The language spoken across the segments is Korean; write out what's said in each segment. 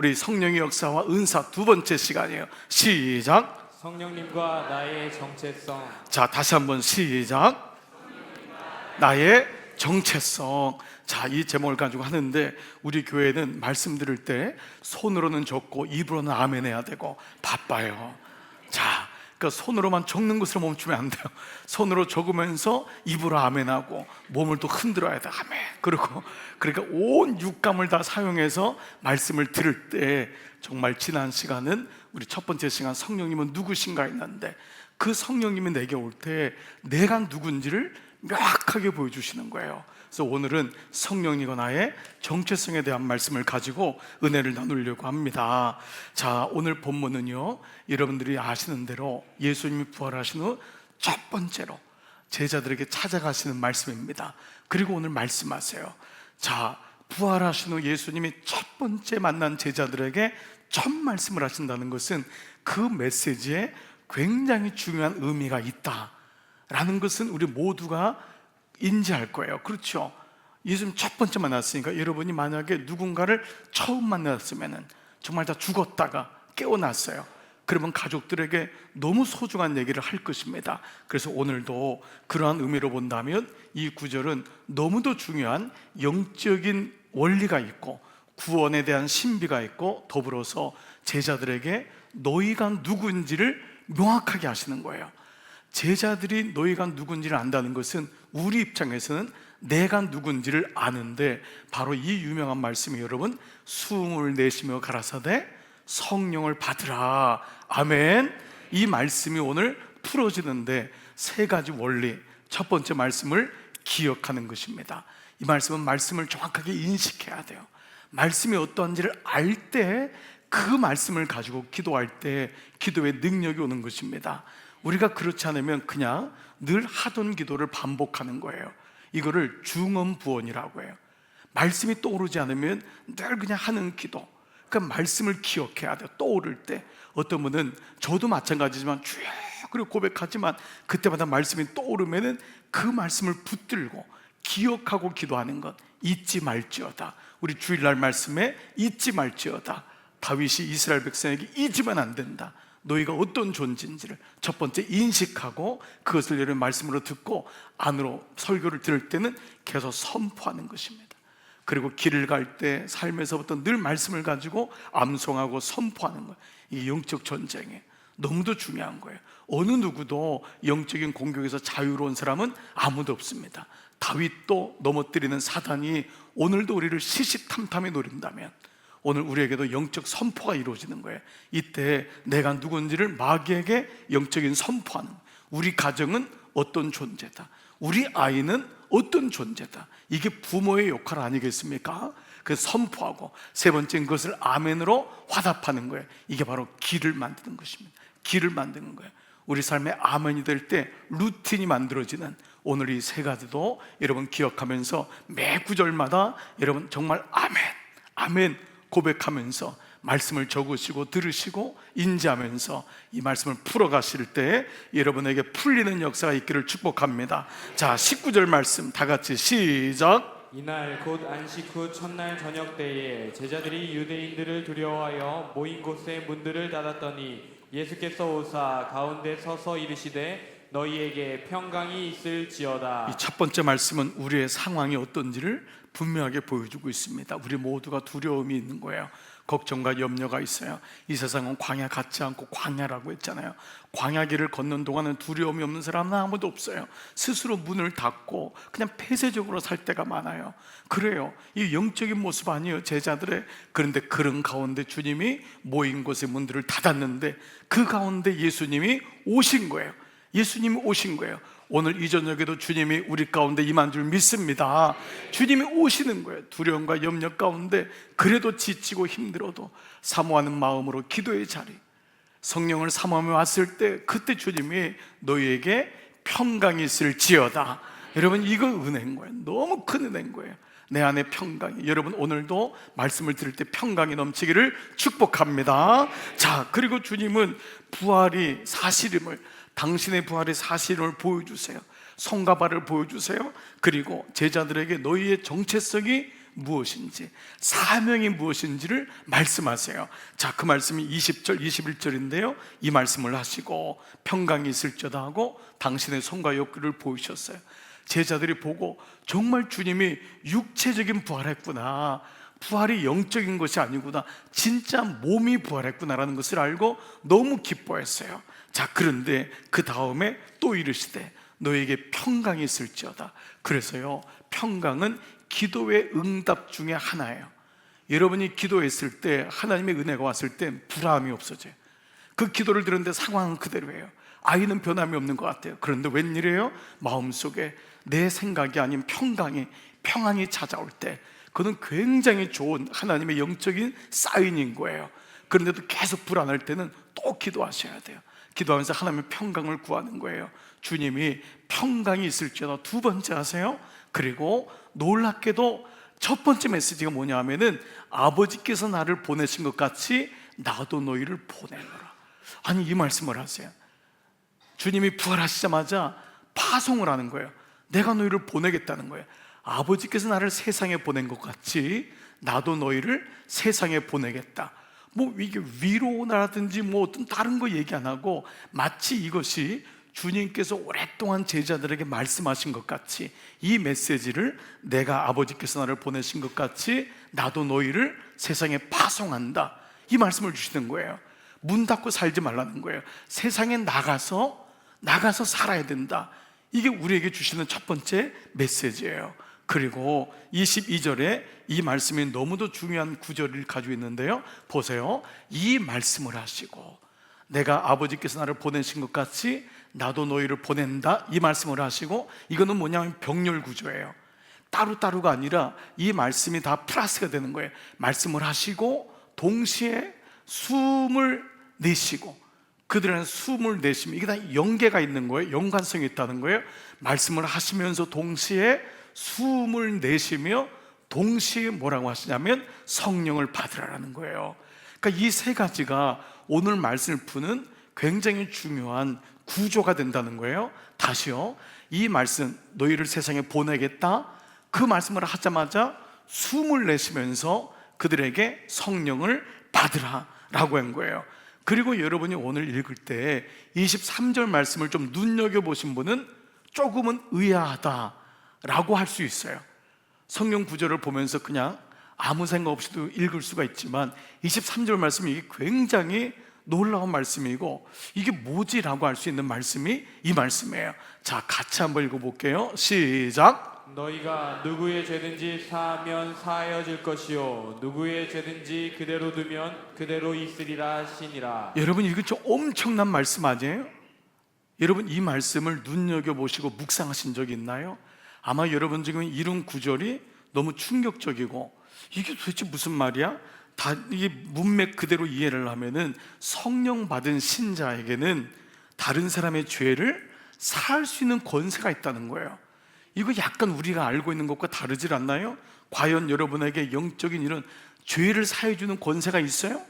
우리 성령의 역사와 은사 두 번째 시간이에요. 시작. 성령님과 나의 정체성. 자, 다시 한번 시작. 나의 정체성. 자, 이 제목을 가지고 하는데 우리 교회는 말씀 들을 때 손으로는 적고 입으로는 아멘 해야 되고 바빠요. 자, 그러니까 손으로만 적는 것으로 멈추면 안 돼요. 손으로 적으면서 입으로 아멘하고 몸을 또 흔들어야 돼. 아멘. 그리고 그러니까 온 육감을 다 사용해서 말씀을 들을 때, 정말 지난 시간은 우리 첫 번째 시간 성령님은 누구신가 했는데, 그 성령님이 내게 올 때 내가 누군지를 명확하게 보여주시는 거예요. 그래서 오늘은 성령님과 나의 정체성에 대한 말씀을 가지고 은혜를 나누려고 합니다. 자, 오늘 본문은요, 여러분들이 아시는 대로 예수님이 부활하신 후 첫 번째로 제자들에게 찾아가시는 말씀입니다. 그리고 오늘 말씀하세요. 자, 부활하신 후 예수님이 첫 번째 만난 제자들에게 첫 말씀을 하신다는 것은 그 메시지에 굉장히 중요한 의미가 있다라는 것은 우리 모두가 인지할 거예요. 그렇죠? 예수님 첫 번째 만났으니까 여러분이 만약에 누군가를 처음 만났으면 정말 다 죽었다가 깨어났어요. 그러면 가족들에게 너무 소중한 얘기를 할 것입니다. 그래서 오늘도 그러한 의미로 본다면 이 구절은 너무도 중요한 영적인 원리가 있고 구원에 대한 신비가 있고, 더불어서 제자들에게 너희가 누구인지를 명확하게 하시는 거예요. 제자들이 너희가 누군지를 안다는 것은 우리 입장에서는 내가 누군지를 아는데, 바로 이 유명한 말씀이 여러분, 숨을 내쉬며 가라사대 성령을 받으라. 아멘. 이 말씀이 오늘 풀어지는데 세 가지 원리. 첫 번째 말씀을 기억하는 것입니다. 이 말씀은 말씀을 정확하게 인식해야 돼요. 말씀이 어떠한지를 알 때 그 말씀을 가지고 기도할 때 기도의 능력이 오는 것입니다. 우리가 그렇지 않으면 그냥 늘 하던 기도를 반복하는 거예요. 이거를 중언부언이라고 해요. 말씀이 떠오르지 않으면 늘 그냥 하는 기도. 그러니까 말씀을 기억해야 돼요. 떠오를 때. 어떤 분은, 저도 마찬가지지만 주여 그리고 고백하지만 그때마다 말씀이 떠오르면 그 말씀을 붙들고 기억하고 기도하는 것, 잊지 말지어다. 우리 주일날 말씀에 잊지 말지어다. 다윗이 이스라엘 백성에게 잊으면 안 된다. 너희가 어떤 존재인지를 첫 번째 인식하고 그것을 여러분 말씀으로 듣고 안으로 설교를 들을 때는 계속 선포하는 것입니다. 그리고 길을 갈 때 삶에서부터 늘 말씀을 가지고 암송하고 선포하는 거예요. 이 영적 전쟁에 너무도 중요한 거예요. 어느 누구도 영적인 공격에서 자유로운 사람은 아무도 없습니다. 다윗도 넘어뜨리는 사단이 오늘도 우리를 시시탐탐히 노린다면 오늘 우리에게도 영적 선포가 이루어지는 거예요. 이때 내가 누군지를 마귀에게 영적인 선포하는 거예요. 우리 가정은 어떤 존재다, 우리 아이는 어떤 존재다. 이게 부모의 역할 아니겠습니까? 그래서 선포하고, 세 번째는 그것을 아멘으로 화답하는 거예요. 이게 바로 길을 만드는 것입니다. 길을 만드는 거예요. 우리 삶에 아멘이 될 때 루틴이 만들어지는 오늘 이 세 가지도 여러분 기억하면서 매 구절마다 여러분 정말 아멘, 아멘 고백하면서 말씀을 적으시고 들으시고 인지하면서 이 말씀을 풀어가실 때 여러분에게 풀리는 역사가 있기를 축복합니다. 자, 19절 말씀 다 같이 시작. 이날 곧 안식 후 첫날 저녁 때에 제자들이 유대인들을 두려워하여 모인 곳에 문들을 닫았더니 예수께서 오사 가운데 서서 이르시되 너희에게 평강이 있을지어다. 이 첫 번째 말씀은 우리의 상황이 어떤지를 분명하게 보여주고 있습니다. 우리 모두가 두려움이 있는 거예요. 걱정과 염려가 있어요. 이 세상은 광야 같지 않고 광야라고 했잖아요. 광야길을 걷는 동안은 두려움이 없는 사람은 아무도 없어요. 스스로 문을 닫고 그냥 폐쇄적으로 살 때가 많아요. 그래요. 이 영적인 모습 아니에요, 제자들의. 그런데 그런 가운데 주님이 모인 곳의 문들을 닫았는데 그 가운데 예수님이 오신 거예요. 예수님이 오신 거예요. 오늘 이 저녁에도 주님이 우리 가운데 임한 줄 믿습니다. 주님이 오시는 거예요. 두려움과 염려 가운데 그래도 지치고 힘들어도 사모하는 마음으로 기도의 자리, 성령을 사모하며 왔을 때 그때 주님이 너희에게 평강이 있을지어다. 여러분, 이거 은혜인 거예요. 너무 큰 은혜인 거예요. 내 안에 평강이. 여러분, 오늘도 말씀을 들을 때 평강이 넘치기를 축복합니다. 자, 그리고 주님은 부활이 사실임을, 당신의 부활의 사실을 보여주세요. 손과 발을 보여주세요. 그리고 제자들에게 너희의 정체성이 무엇인지, 사명이 무엇인지를 말씀하세요. 자, 그 말씀이 20절, 21절인데요 이 말씀을 하시고 평강이 있을지어다 하고 당신의 손과 옆구리를 보이셨어요. 제자들이 보고 정말 주님이 육체적인 부활했구나, 부활이 영적인 것이 아니구나, 진짜 몸이 부활했구나라는 것을 알고 너무 기뻐했어요. 자, 그런데 그 다음에 또 이르시되 너에게 평강이 있을지어다. 그래서요, 평강은 기도의 응답 중에 하나예요. 여러분이 기도했을 때, 하나님의 은혜가 왔을 때 불안함이 없어져요. 그 기도를 들었는데 상황은 그대로예요. 아이는 변함이 없는 것 같아요. 그런데 웬일이에요? 마음속에 내 생각이 아닌 평안이 찾아올 때, 그건 굉장히 좋은 하나님의 영적인 사인인 거예요. 그런데도 계속 불안할 때는 또 기도하셔야 돼요. 기도하면서 하나님의 평강을 구하는 거예요. 주님이 평강이 있을지어다 두 번째 하세요. 그리고 놀랍게도 첫 번째 메시지가 뭐냐 하면은 아버지께서 나를 보내신 것 같이 나도 너희를 보내노라. 아니, 이 말씀을 하세요. 주님이 부활하시자마자 파송을 하는 거예요. 내가 너희를 보내겠다는 거예요. 아버지께서 나를 세상에 보낸 것 같이 나도 너희를 세상에 보내겠다. 뭐 이게 위로라든지 뭐 어떤 다른 거 얘기 안 하고 마치 이것이 주님께서 오랫동안 제자들에게 말씀하신 것 같이, 이 메시지를 내가 아버지께서 나를 보내신 것 같이 나도 너희를 세상에 파송한다, 이 말씀을 주시는 거예요. 문 닫고 살지 말라는 거예요. 세상에 나가서 살아야 된다. 이게 우리에게 주시는 첫 번째 메시지예요. 그리고 22절에 이 말씀이 너무도 중요한 구절을 가지고 있는데요, 보세요. 이 말씀을 하시고 내가 아버지께서 나를 보내신 것 같이 나도 너희를 보낸다, 이 말씀을 하시고, 이거는 뭐냐면 병렬 구조예요. 따로따로가 아니라 이 말씀이 다 플러스가 되는 거예요. 말씀을 하시고 동시에 숨을 내쉬고, 그들은 숨을 내쉬면 이게 다 연계가 있는 거예요. 연관성이 있다는 거예요. 말씀을 하시면서 동시에 숨을 내쉬며 동시에 뭐라고 하시냐면 성령을 받으라는 거예요. 그러니까 이 세 가지가 오늘 말씀을 푸는 굉장히 중요한 구조가 된다는 거예요. 다시요, 이 말씀 너희를 세상에 보내겠다, 그 말씀을 하자마자 숨을 내쉬면서 그들에게 성령을 받으라 라고 한 거예요. 그리고 여러분이 오늘 읽을 때 23절 말씀을 좀 눈여겨보신 분은 조금은 의아하다 라고 할 수 있어요. 성경 구절을 보면서 그냥 아무 생각 없이도 읽을 수가 있지만 23절 말씀이 이게 굉장히 놀라운 말씀이고, 이게 뭐지? 라고 할 수 있는 말씀이 이 말씀이에요. 자, 같이 한번 읽어볼게요. 시작. 너희가 누구의 죄든지 사하면 사하여질 것이요 누구의 죄든지 그대로 두면 그대로 있으리라 하시니라. 여러분, 이거 좀 엄청난 말씀 아니에요? 여러분, 이 말씀을 눈여겨보시고 묵상하신 적이 있나요? 아마 여러분 지금 이런 구절이 너무 충격적이고, 이게 도대체 무슨 말이야? 다 이게 문맥 그대로 이해를 하면은 성령 받은 신자에게는 다른 사람의 죄를 사할 수 있는 권세가 있다는 거예요. 이거 약간 우리가 알고 있는 것과 다르질 않나요? 과연 여러분에게 영적인 이런 죄를 사해주는 권세가 있어요?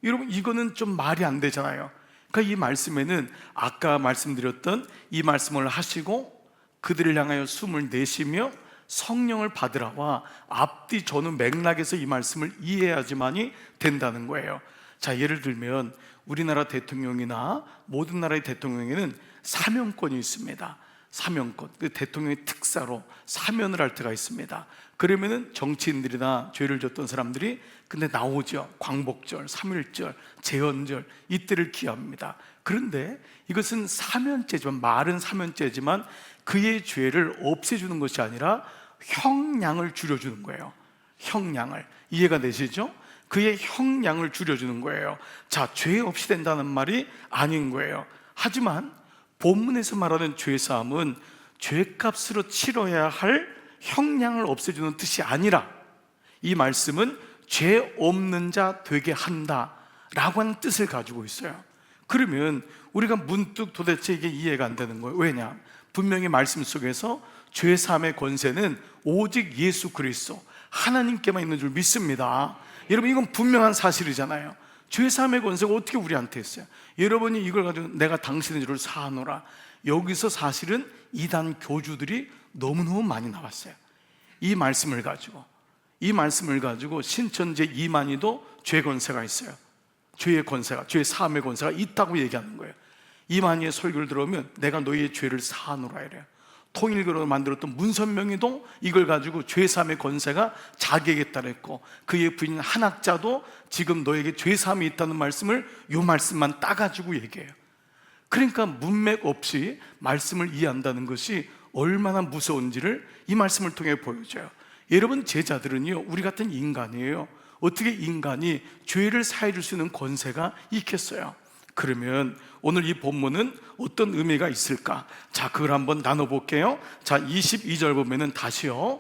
여러분, 이거는 좀 말이 안 되잖아요. 그러니까 이 말씀에는 아까 말씀드렸던 이 말씀을 하시고 그들을 향하여 숨을 내쉬며 성령을 받으라와 앞뒤 저는 맥락에서 이 말씀을 이해해야지만이 된다는 거예요. 자, 예를 들면 우리나라 대통령이나 모든 나라의 대통령에는 사명권이 있습니다. 사명권, 그 대통령의 특사로 사면을 할 때가 있습니다. 그러면은 정치인들이나 죄를 졌던 사람들이 근데 나오죠. 광복절, 3.1절, 제헌절 이때를 기합니다. 그런데 이것은 사면죄지만, 말은 사면죄지만 그의 죄를 없애주는 것이 아니라 형량을 줄여주는 거예요. 형량을, 이해가 되시죠? 그의 형량을 줄여주는 거예요. 자, 죄 없이 된다는 말이 아닌 거예요. 하지만 본문에서 말하는 죄사함은 죄값으로 치러야 할 형량을 없애주는 뜻이 아니라, 이 말씀은 죄 없는 자 되게 한다 라고 하는 뜻을 가지고 있어요. 그러면 우리가 문득 도대체 이게 이해가 안 되는 거예요. 왜냐? 분명히 말씀 속에서 죄사함의 권세는 오직 예수 그리스도 하나님께만 있는 줄 믿습니다. 여러분, 이건 분명한 사실이잖아요. 죄사함의 권세가 어떻게 우리한테 있어요? 여러분이 이걸 가지고 내가 당신의 죄를 사하노라, 여기서 사실은 이단 교주들이 너무너무 많이 나왔어요. 이 말씀을 가지고 이 말씀을 가지고 신천지 이만희도 죄 권세가 있어요. 죄의 권세가, 죄의 사함의 권세가 있다고 얘기하는 거예요. 이만희의 설교를 들어오면 내가 너희의 죄를 사하노라 이래요. 통일교로 만들었던 문선명이도 이걸 가지고 죄사함의 권세가 자기에게 있다 했고, 그의 부인 한학자도 지금 너에게 죄사함이 있다는 말씀을 이 말씀만 따가지고 얘기해요. 그러니까 문맥 없이 말씀을 이해한다는 것이 얼마나 무서운지를 이 말씀을 통해 보여줘요. 여러분, 제자들은요, 우리 같은 인간이에요. 어떻게 인간이 죄를 사해 줄 수 있는 권세가 있겠어요? 그러면 오늘 이 본문은 어떤 의미가 있을까? 자, 그걸 한번 나눠볼게요. 자, 22절 보면은 다시요,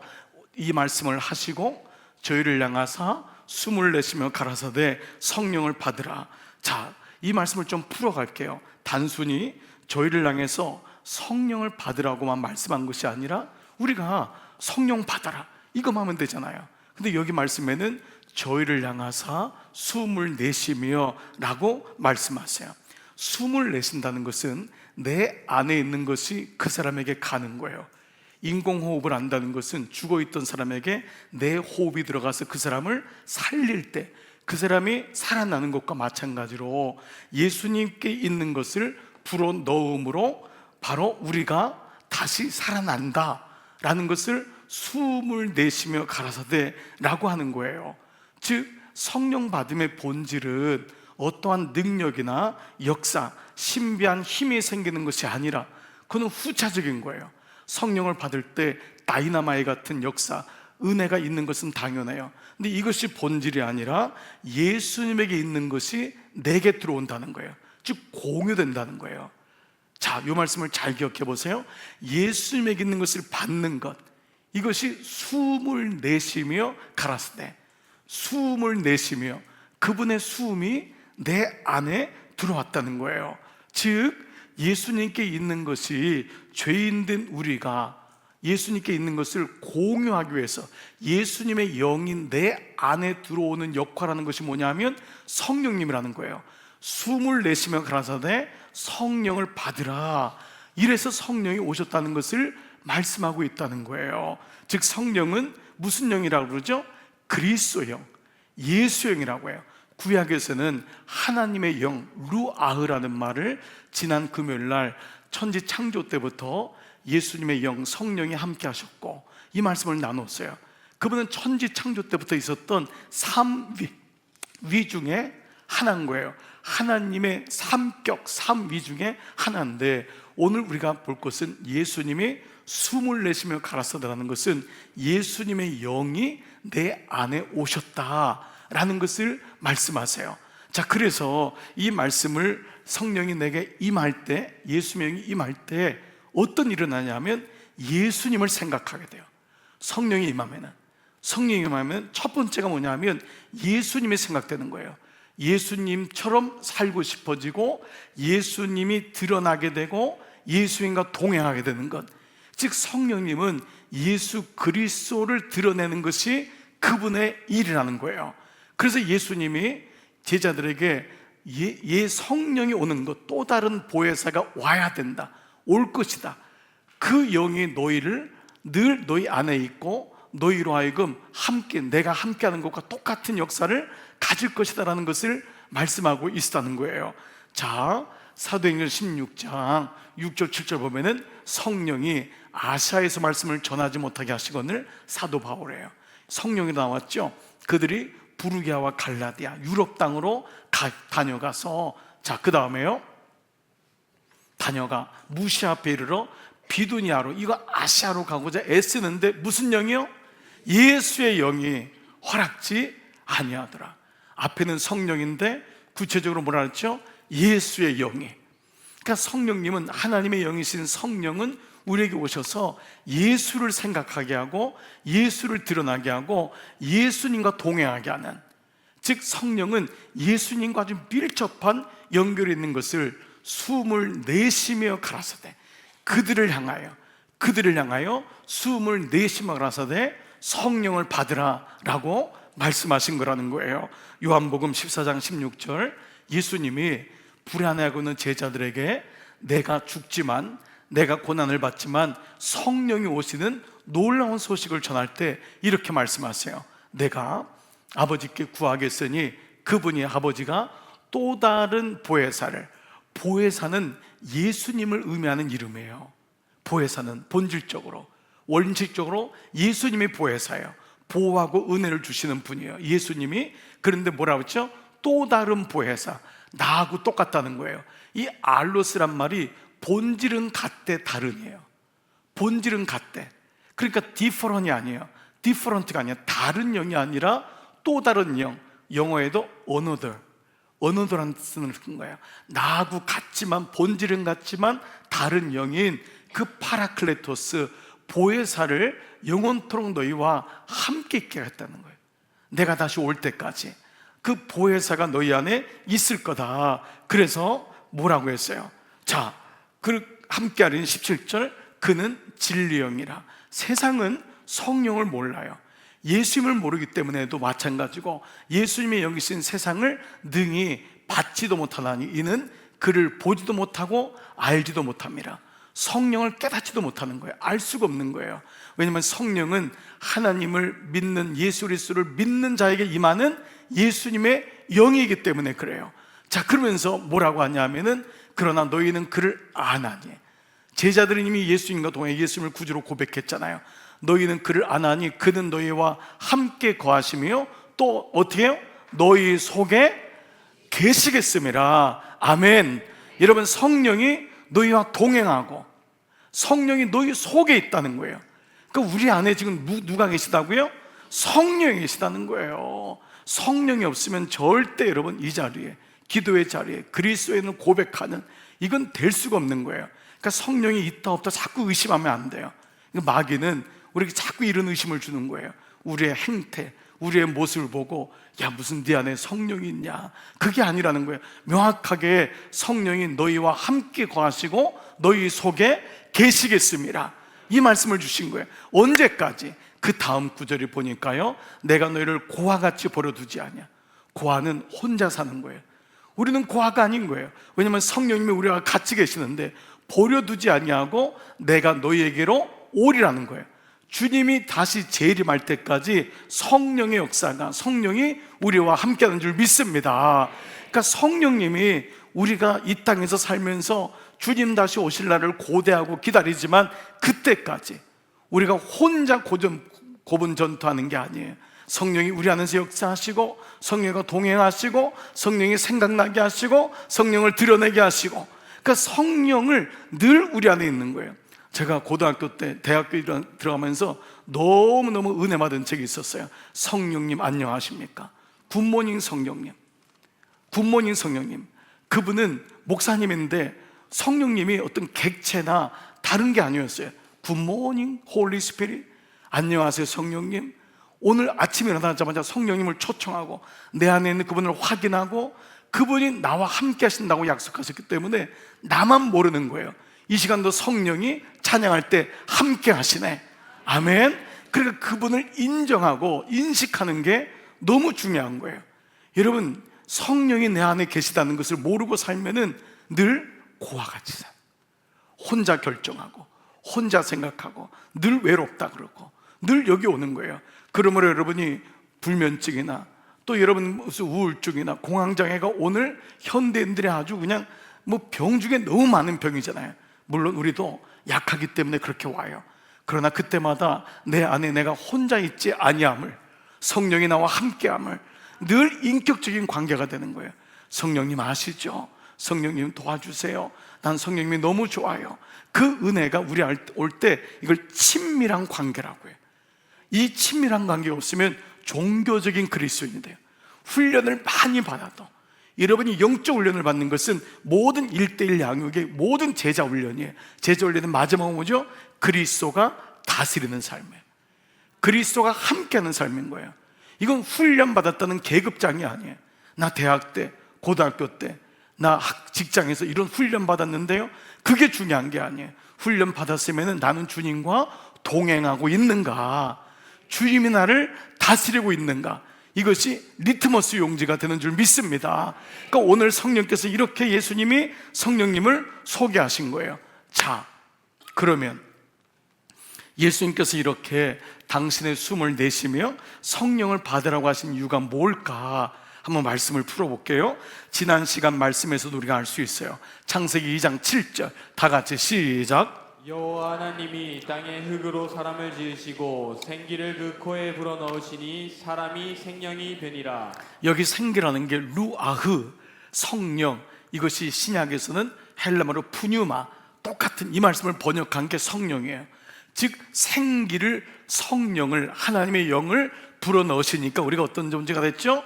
이 말씀을 하시고 저희를 향하사 숨을 내쉬며 가라사대 성령을 받으라. 자, 이 말씀을 좀 풀어갈게요. 단순히 저희를 향해서 성령을 받으라고만 말씀한 것이 아니라 우리가 성령 받아라 이것만 하면 되잖아요. 근데 여기 말씀에는 저희를 향하사 숨을 내쉬며 라고 말씀하세요. 숨을 내쉰다는 것은 내 안에 있는 것이 그 사람에게 가는 거예요. 인공호흡을 한다는 것은 죽어있던 사람에게 내 호흡이 들어가서 그 사람을 살릴 때 그 사람이 살아나는 것과 마찬가지로 예수님께 있는 것을 불어 넣음으로 바로 우리가 다시 살아난다 라는 것을 숨을 내쉬며 가라사대 라고 하는 거예요. 즉, 성령 받음의 본질은 어떠한 능력이나 역사, 신비한 힘이 생기는 것이 아니라 그건 후차적인 거예요. 성령을 받을 때 다이나마이트 같은 역사, 은혜가 있는 것은 당연해요. 근데 이것이 본질이 아니라 예수님에게 있는 것이 내게 들어온다는 거예요. 즉, 공유된다는 거예요. 자, 이 말씀을 잘 기억해 보세요. 예수님에게 있는 것을 받는 것, 이것이 숨을 내쉬며 가라사대, 숨을 내쉬며 그분의 숨이 내 안에 들어왔다는 거예요. 즉, 예수님께 있는 것이 죄인된 우리가 예수님께 있는 것을 공유하기 위해서 예수님의 영인 내 안에 들어오는 역할하는 것이 뭐냐면 성령님이라는 거예요. 숨을 내쉬며 가라사대 성령을 받으라. 이래서 성령이 오셨다는 것을 말씀하고 있다는 거예요. 즉, 성령은 무슨 영이라고 그러죠? 그리스도의 영, 예수의 영이라고 해요. 구약에서는 하나님의 영, 루아흐라는 말을 지난 금요일 날 천지 창조 때부터 예수님의 영, 성령이 함께 하셨고 이 말씀을 나눴어요. 그분은 천지 창조 때부터 있었던 삼위 중에 하나인 거예요. 하나님의 삼격, 삼위 중에 하나인데 오늘 우리가 볼 것은 예수님이 숨을 내쉬며 가라사대라는 것은 예수님의 영이 내 안에 오셨다라는 것을 말씀하세요. 자, 그래서 이 말씀을 성령이 내게 임할 때, 예수님의 영이 임할 때 어떤 일이 일어나냐면 예수님을 생각하게 돼요. 성령이 임하면 첫 번째가 뭐냐면 예수님이 생각되는 거예요. 예수님처럼 살고 싶어지고 예수님이 드러나게 되고 예수님과 동행하게 되는 것, 즉 성령님은 예수 그리스도를 드러내는 것이 그분의 일이라는 거예요. 그래서 예수님이 제자들에게 성령이 오는 것, 또 다른 보혜사가 와야 된다, 올 것이다. 그 영이 너희를 늘 너희 안에 있고 너희로 하여금 함께, 내가 함께하는 것과 똑같은 역사를 가질 것이다 라는 것을 말씀하고 있었다는 거예요. 자, 사도행전 16장 6절 7절 보면은 성령이 아시아에서 말씀을 전하지 못하게 하시거늘 사도 바울이에요. 성령이 나왔죠. 그들이 부르기아와 갈라디아, 유럽 땅으로 다녀가서, 자, 그 다음에요, 다녀가 무시아 앞에 이르러 비두니아로, 이거 아시아로 가고자 애쓰는데 무슨 영이요? 예수의 영이 허락지 아니하더라. 앞에는 성령인데 구체적으로 뭐라 했죠? 예수의 영이. 그러니까 성령님은, 하나님의 영이신 성령은 우리에게 오셔서 예수를 생각하게 하고 예수를 드러나게 하고 예수님과 동행하게 하는, 즉 성령은 예수님과 아주 밀접한 연결이 있는 것을 숨을 내쉬며 가라사대 그들을 향하여 숨을 내쉬며 가라사대 성령을 받으라 라고 말씀하신 거라는 거예요. 요한복음 14장 16절, 예수님이 불안해하고 있는 제자들에게 내가 죽지만, 내가 고난을 받지만 성령이 오시는 놀라운 소식을 전할 때 이렇게 말씀하세요. 내가 아버지께 구하겠으니 그분이 아버지가 또 다른 보혜사를, 보혜사는 예수님을 의미하는 이름이에요. 보혜사는 본질적으로, 원칙적으로 예수님이 보혜사예요. 보호하고 은혜를 주시는 분이에요, 예수님이. 그런데 뭐라고 했죠? 또 다른 보혜사, 나하고 똑같다는 거예요. 이 알로스란 말이 본질은 같대 다른이에요. 본질은 같대. 그러니까 different이 아니에요. different가 아니야. 다른 영이 아니라 또 다른 영. 영어에도 another라는 뜻을 쓴 거예요. 나하고 같지만, 본질은 같지만 다른 영인 그 파라클레토스, 보혜사를 영원토록 너희와 함께 있게 하겠다는 거예요. 내가 다시 올 때까지 그 보혜사가 너희 안에 있을 거다. 그래서 뭐라고 했어요? 자, 그 함께 하리니 17절, 그는 진리영이라. 세상은 성령을 몰라요. 예수님을 모르기 때문에도 마찬가지고, 예수님이 여기 있는 세상을 능히 받지도 못하나니 이는 그를 보지도 못하고 알지도 못합니다. 성령을 깨닫지도 못하는 거예요. 알 수가 없는 거예요. 왜냐하면 성령은 하나님을 믿는, 예수 그리스도를 믿는 자에게 임하는 예수님의 영이기 때문에 그래요. 자, 그러면서 뭐라고 하냐면은, 그러나 너희는 그를 아나니. 제자들은 이미 예수님과 동행, 예수님을 구주로 고백했잖아요. 너희는 그를 아나니 그는 너희와 함께 거하시며 또 어떻게 해요? 너희 속에 계시겠음이라. 아멘. 여러분, 성령이 너희와 동행하고 성령이 너희 속에 있다는 거예요. 그러니까 우리 안에 지금 누가 계시다고요? 성령이 계시다는 거예요. 성령이 없으면 절대 여러분 이 자리에, 기도의 자리에 그리스도인을 고백하는, 이건 될 수가 없는 거예요. 그러니까 성령이 있다 없다 자꾸 의심하면 안 돼요. 마귀는 우리에게 자꾸 이런 의심을 주는 거예요. 우리의 행태, 우리의 모습을 보고 야, 무슨 네 안에 성령이 있냐. 그게 아니라는 거예요. 명확하게 성령이 너희와 함께 거하시고 너희 속에 계시겠습니다, 이 말씀을 주신 거예요. 언제까지? 그 다음 구절을 보니까요, 내가 너희를 고아와 같이 버려두지 않냐. 고아는 혼자 사는 거예요. 우리는 고아가 아닌 거예요. 왜냐하면 성령님이 우리와 같이 계시는데 버려두지 아니하고 내가 너희에게로 오리라는 거예요. 주님이 다시 재림할 때까지 성령의 역사가, 성령이 우리와 함께하는 줄 믿습니다. 그러니까 성령님이 우리가 이 땅에서 살면서 주님 다시 오실 날을 고대하고 기다리지만, 그때까지 우리가 혼자 고분 전투하는 게 아니에요. 성령이 우리 안에서 역사하시고, 성령과 동행하시고, 성령이 생각나게 하시고, 성령을 드러내게 하시고, 그러니까 성령을 늘 우리 안에 있는 거예요. 제가 고등학교 때, 대학교 들어가면서 너무너무 은혜 받은 책이 있었어요. 성령님 안녕하십니까? 굿모닝 성령님. 굿모닝 성령님. 그분은 목사님인데 성령님이 어떤 객체나 다른 게 아니었어요. 굿모닝 홀리 스피릿. 안녕하세요 성령님. 오늘 아침에 일어나자마자 성령님을 초청하고 내 안에 있는 그분을 확인하고, 그분이 나와 함께 하신다고 약속하셨기 때문에 나만 모르는 거예요. 이 시간도 성령이 찬양할 때 함께 하시네. 아멘. 그러니까 그분을 인정하고 인식하는 게 너무 중요한 거예요. 여러분, 성령이 내 안에 계시다는 것을 모르고 살면은 늘 고와 같이 살, 혼자 결정하고 혼자 생각하고 늘 외롭다 그러고 늘 여기 오는 거예요. 그러므로 여러분이 불면증이나 또 여러분 무슨 우울증이나 공황장애가 오늘 현대인들의 아주 그냥 뭐 병 중에 너무 많은 병이잖아요. 물론 우리도 약하기 때문에 그렇게 와요. 그러나 그때마다 내 안에 내가 혼자 있지 아니함을, 성령이 나와 함께함을, 늘 인격적인 관계가 되는 거예요. 성령님 아시죠? 성령님 도와주세요. 난 성령님이 너무 좋아요. 그 은혜가 우리 올 때 이걸 친밀한 관계라고 해요. 이 친밀한 관계가 없으면 종교적인 그리스도인이 돼요. 훈련을 많이 받아도, 여러분이 영적 훈련을 받는 것은 모든 1:1 양육의 모든 제자 훈련이에요. 제자 훈련은 마지막은 뭐죠? 그리스도가 다스리는 삶이에요. 그리스도가 함께하는 삶인 거예요. 이건 훈련 받았다는 계급장이 아니에요. 나 대학 때, 고등학교 때, 나 직장에서 이런 훈련 받았는데요, 그게 중요한 게 아니에요. 훈련 받았으면 나는 주님과 동행하고 있는가, 주님이 나를 다스리고 있는가, 이것이 리트머스 용지가 되는 줄 믿습니다. 그러니까 오늘 성령께서 이렇게 예수님이 성령님을 소개하신 거예요. 자, 그러면 예수님께서 이렇게 당신의 숨을 내쉬며 성령을 받으라고 하신 이유가 뭘까? 한번 말씀을 풀어볼게요. 지난 시간 말씀에서도 우리가 알 수 있어요. 창세기 2장 7절 다 같이 시작. 여호와 하나님이 땅에 흙으로 사람을 지으시고 생기를 그 코에 불어넣으시니 사람이 생명이 되니라. 여기 생기라는 게 루아흐, 성령, 이것이 신약에서는 헬라어로 푸뉴마, 똑같은 이 말씀을 번역한 게 성령이에요. 즉 생기를, 성령을, 하나님의 영을 불어넣으시니까 우리가 어떤 존재가 됐죠?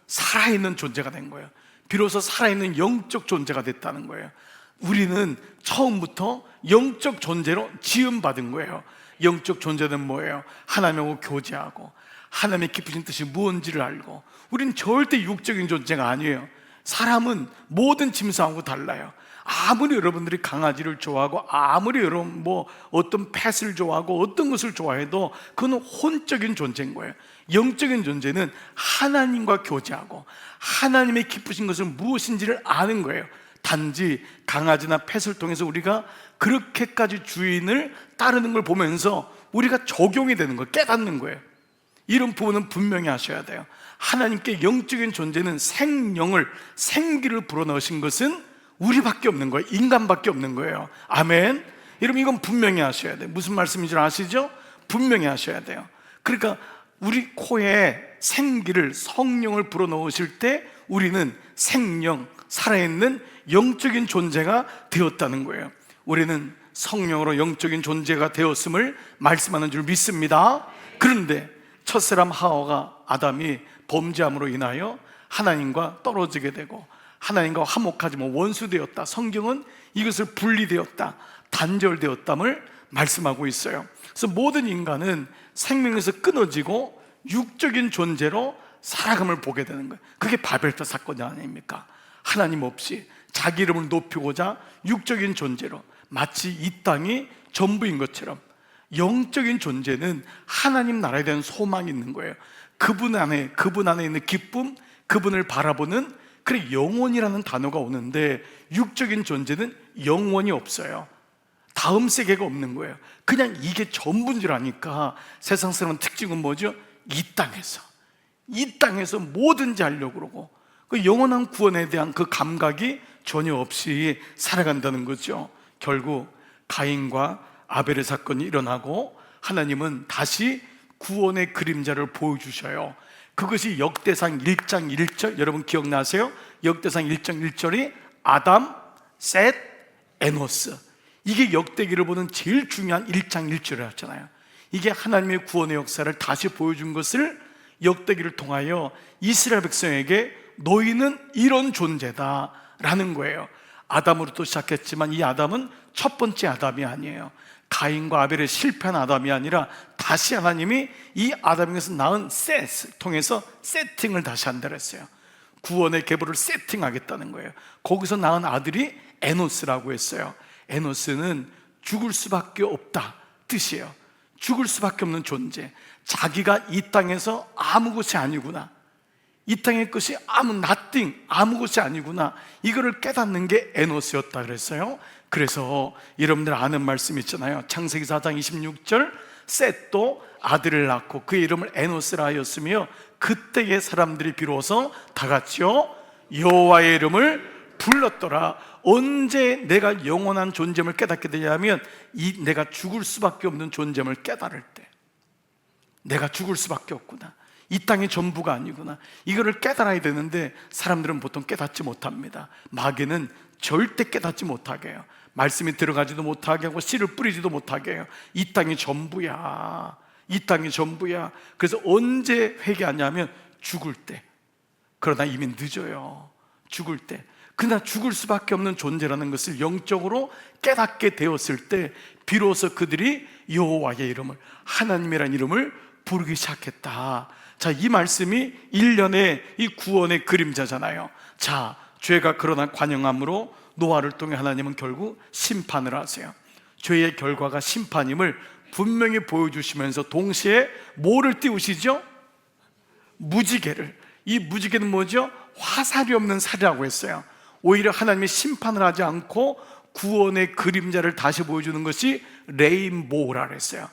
살아있는 존재가 된 거예요. 비로소 살아있는 영적 존재가 됐다는 거예요. 우리는 처음부터 영적 존재로 지음받은 거예요. 영적 존재는 뭐예요? 하나님하고 교제하고 하나님의 깊으신 뜻이 무엇인지를 알고. 우리는 절대 육적인 존재가 아니에요. 사람은 모든 짐승하고 달라요. 아무리 여러분들이 강아지를 좋아하고 아무리 여러분 어떤 펫을 좋아하고 어떤 것을 좋아해도 그건 혼적인 존재인 거예요. 영적인 존재는 하나님과 교제하고 하나님의 기쁘신 것은 무엇인지를 아는 거예요. 단지 강아지나 펫을 통해서 우리가 그렇게까지 주인을 따르는 걸 보면서 우리가 적용이 되는 걸 깨닫는 거예요. 이런 부분은 분명히 하셔야 돼요. 하나님께 영적인 존재는 생명을, 생기를 불어넣으신 것은 우리밖에 없는 거예요. 인간밖에 없는 거예요. 아멘. 여러분 이건 분명히 하셔야 돼요. 무슨 말씀인지 아시죠? 분명히 하셔야 돼요. 그러니까 우리 코에 생기를, 성령을 불어넣으실 때 우리는 생명, 살아있는 영적인 존재가 되었다는 거예요. 우리는 성령으로 영적인 존재가 되었음을 말씀하는 줄 믿습니다. 그런데 첫사람 하와가, 아담이 범죄함으로 인하여 하나님과 떨어지게 되고 하나님과 화목하지 못, 원수되었다. 성경은 이것을 분리되었다, 단절되었담을 말씀하고 있어요. 그래서 모든 인간은 생명에서 끊어지고 육적인 존재로 살아감을 보게 되는 거예요. 그게 바벨탑 사건이 아닙니까? 하나님 없이 자기 이름을 높이고자 육적인 존재로, 마치 이 땅이 전부인 것처럼 영적인 존재는 하나님 나라에 대한 소망이 있는 거예요. 그분 안에 있는 기쁨, 그분을 바라보는, 그래 영원이라는 단어가 오는데 육적인 존재는 영원이 없어요. 다음 세계가 없는 거예요. 그냥 이게 전부인 줄 아니까 세상 사람은 특징은 뭐죠? 이 땅에서 뭐든지 하려고 그러고 그 영원한 구원에 대한 그 감각이 전혀 없이 살아간다는 거죠. 결국 가인과 아벨의 사건이 일어나고 하나님은 다시 구원의 그림자를 보여주셔요. 그것이 역대상 1장 1절, 여러분 기억나세요? 역대상 1장 1절이 아담, 셋, 에노스, 이게 역대기를 보는 제일 중요한 1장 1절이었잖아요. 이게 하나님의 구원의 역사를 다시 보여준 것을 역대기를 통하여 이스라엘 백성에게 너희는 이런 존재다 라는 거예요. 아담으로부터 시작했지만 이 아담은 첫 번째 아담이 아니에요. 가인과 아벨의 실패한 아담이 아니라 다시 하나님이 이 아담에서 낳은 셋을 통해서 세팅을 다시 한다 그랬어요. 구원의 계보를 세팅하겠다는 거예요. 거기서 낳은 아들이 에노스라고 했어요. 에노스는 죽을 수밖에 없다 뜻이에요. 죽을 수밖에 없는 존재, 자기가 이 땅에서 아무 것이 아니구나, 이 땅의 것이 아무 것이 아니구나, 이거를 깨닫는 게 에노스였다 그랬어요. 그래서 여러분들 아는 말씀 있잖아요. 창세기 4장 26절, 셋도 아들을 낳고 그의 이름을 에노스라 하였으며 그때의 사람들이 비로소 다 같이요 여호와의 이름을 불렀더라. 언제 내가 영원한 존재임을 깨닫게 되냐면 내가 죽을 수밖에 없는 존재임을 깨달을 때, 내가 죽을 수밖에 없구나, 이 땅이 전부가 아니구나, 이거를 깨달아야 되는데 사람들은 보통 깨닫지 못합니다. 마귀는 절대 깨닫지 못하게 해요. 말씀이 들어가지도 못하게 하고 씨를 뿌리지도 못하게 해요. 이 땅이 전부야, 이 땅이 전부야. 그래서 언제 회개하냐면 죽을 때. 그러나 이미 늦어요. 죽을 때. 그러나 죽을 수밖에 없는 존재라는 것을 영적으로 깨닫게 되었을 때 비로소 그들이 여호와의 이름을, 하나님이라는 이름을 부르기 시작했다. 자, 이 말씀이 1년의 이 구원의 그림자잖아요. 자, 죄가 그러나 관영함으로 노아를 통해 하나님은 결국 심판을 하세요. 죄의 결과가 심판임을 분명히 보여주시면서 동시에 뭐를 띄우시죠? 무지개를. 이 무지개는 뭐죠? 화살이 없는 살이라고 했어요. 오히려 하나님이 심판을 하지 않고 구원의 그림자를 다시 보여주는 것이 레인보우라 그랬어요.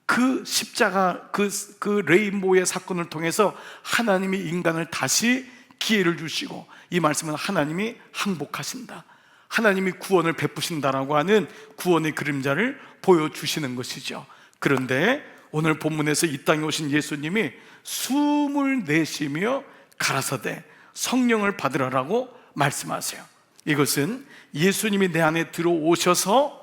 그 십자가, 그 레인보우의 사건을 통해서 하나님이 인간을 다시 기회를 주시고, 이 말씀은 하나님이 항복하신다, 하나님이 구원을 베푸신다라고 하는 구원의 그림자를 보여주시는 것이죠. 그런데 오늘 본문에서 이 땅에 오신 예수님이 숨을 내쉬며 가라사대 성령을 받으라라고 말씀하세요. 이것은 예수님이 내 안에 들어오셔서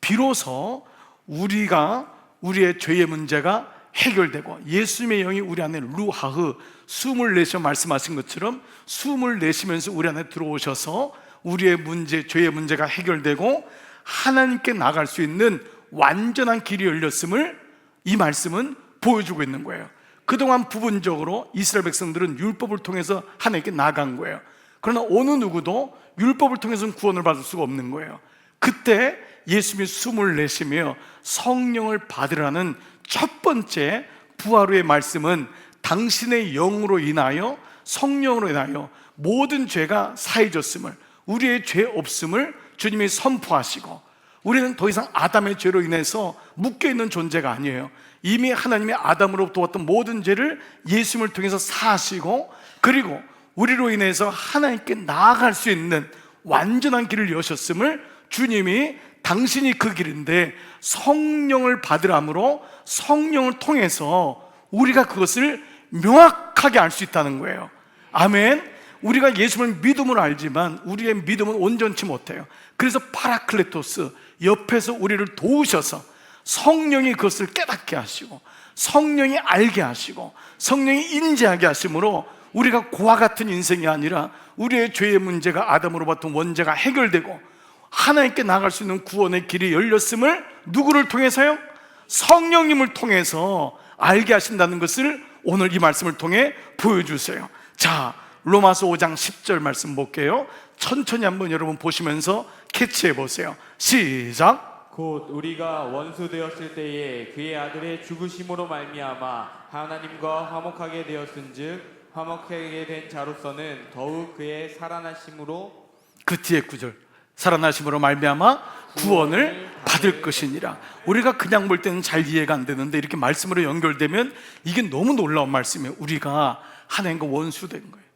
비로소 우리의 죄의 문제가 해결되고, 예수님의 영이 우리 안에 루하흐, 숨을 내쉬어 말씀하신 것처럼 숨을 내쉬면서 우리 안에 들어오셔서 우리의 문제, 죄의 문제가 해결되고 하나님께 나갈 수 있는 완전한 길이 열렸음을 이 말씀은 보여주고 있는 거예요. 그동안 부분적으로 이스라엘 백성들은 율법을 통해서 하나님께 나간 거예요. 그러나 어느 누구도 율법을 통해서는 구원을 받을 수가 없는 거예요. 그때 예수님이 숨을 내쉬며 성령을 받으라는 첫 번째 부활 후의 말씀은 당신의 영으로 인하여, 성령으로 인하여 모든 죄가 사해졌음을, 우리의 죄 없음을 주님이 선포하시고, 우리는 더 이상 아담의 죄로 인해서 묶여있는 존재가 아니에요. 이미 하나님의 아담으로부터 왔던 모든 죄를 예수님을 통해서 사하시고, 그리고 우리로 인해서 하나님께 나아갈 수 있는 완전한 길을 여셨음을 주님이, 당신이 그 길인데 성령을 받으람으로 성령을 통해서 우리가 그것을 명확하게 알 수 있다는 거예요. 아멘. 우리가 예수님을 믿음으로 알지만 우리의 믿음은 온전치 못해요. 그래서 파라클레토스, 옆에서 우리를 도우셔서 성령이 그것을 깨닫게 하시고, 성령이 알게 하시고, 성령이 인지하게 하심으로 우리가 고와 같은 인생이 아니라 우리의 죄의 문제가, 아담으로부터 원죄가 해결되고 하나님께 나갈 수 있는 구원의 길이 열렸음을 누구를 통해서요? 성령님을 통해서 알게 하신다는 것을 오늘 이 말씀을 통해 보여주세요. 자, 로마서 5장 10절 말씀 볼게요. 천천히 한번 여러분 보시면서 캐치해 보세요. 시작. 곧 우리가 원수 되었을 때에 그의 아들의 죽으심으로 말미암아 하나님과 화목하게 되었은즉, 화목하게 된 자로서는 더욱 그의 살아나심으로, 그 뒤에 구절, 살아나심으로 말미암아 구원을 받을 것이니라. 우리가 그냥 볼 때는 잘 이해가 안 되는데 이렇게 말씀으로 연결되면 이게 너무 놀라운 말씀이에요. 우리가 하나님과 원수된 거예요.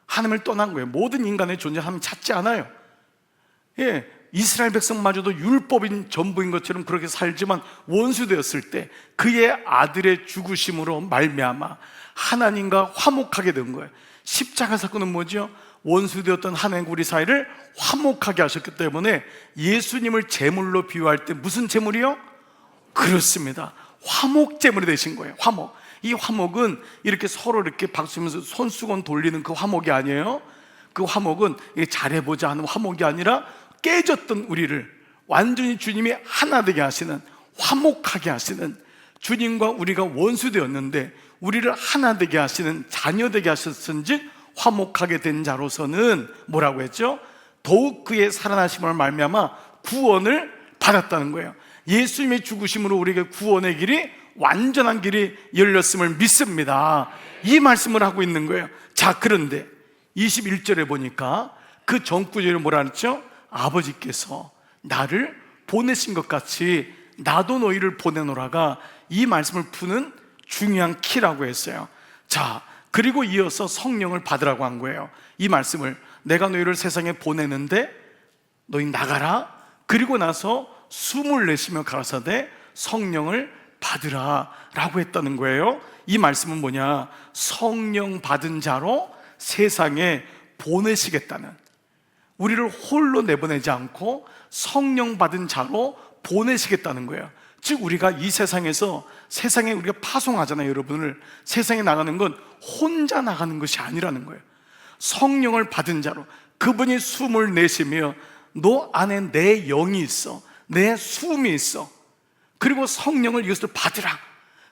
하나님을 떠난 거예요. 모든 인간의 존재 하나님 찾지 않아요. 예, 이스라엘 백성마저도 율법인 전부인 것처럼 그렇게 살지만 원수되었을 때 그의 아들의 죽으심으로 말미암아 하나님과 화목하게 된 거예요. 십자가 사건은 뭐죠? 원수되었던 하나님과 우리 사이를 화목하게 하셨기 때문에 예수님을 제물로 비유할 때 무슨 제물이요? 그렇습니다. 화목 제물이 되신 거예요. 화목. 이 화목은 이렇게 서로 이렇게 박수면서 손수건 돌리는 그 화목이 아니에요. 그 화목은 잘해보자 하는 화목이 아니라 깨졌던 우리를 완전히 주님이 하나 되게 하시는, 화목하게 하시는, 주님과 우리가 원수되었는데 우리를 하나 되게 하시는, 자녀 되게 하셨은즉 화목하게 된 자로서는 뭐라고 했죠? 더욱 그의 살아나심을 말미암아 구원을 받았다는 거예요. 예수님의 죽으심으로 우리에게 구원의 길이, 완전한 길이 열렸음을 믿습니다. 이 말씀을 하고 있는 거예요. 자, 그런데 21절에 보니까 그 전구절에 뭐라 했죠? 아버지께서 나를 보내신 것 같이 나도 너희를 보내노라가 이 말씀을 푸는 중요한 키라고 했어요. 자, 그리고 이어서 성령을 받으라고 한 거예요. 이 말씀을, 내가 너희를 세상에 보내는데 너희 나가라. 그리고 나서 숨을 내쉬며 가라사대 성령을 받으라 라고 했다는 거예요. 이 말씀은 뭐냐? 성령 받은 자로 세상에 보내시겠다는, 우리를 홀로 내보내지 않고 성령 받은 자로 보내시겠다는 거예요. 즉 우리가 이 세상에서, 세상에 우리가 파송하잖아요. 여러분을 세상에 나가는 건 혼자 나가는 것이 아니라는 거예요. 성령을 받은 자로, 그분이 숨을 내쉬며 너 안에 내 영이 있어, 내 숨이 있어, 그리고 성령을 이것을 받으라.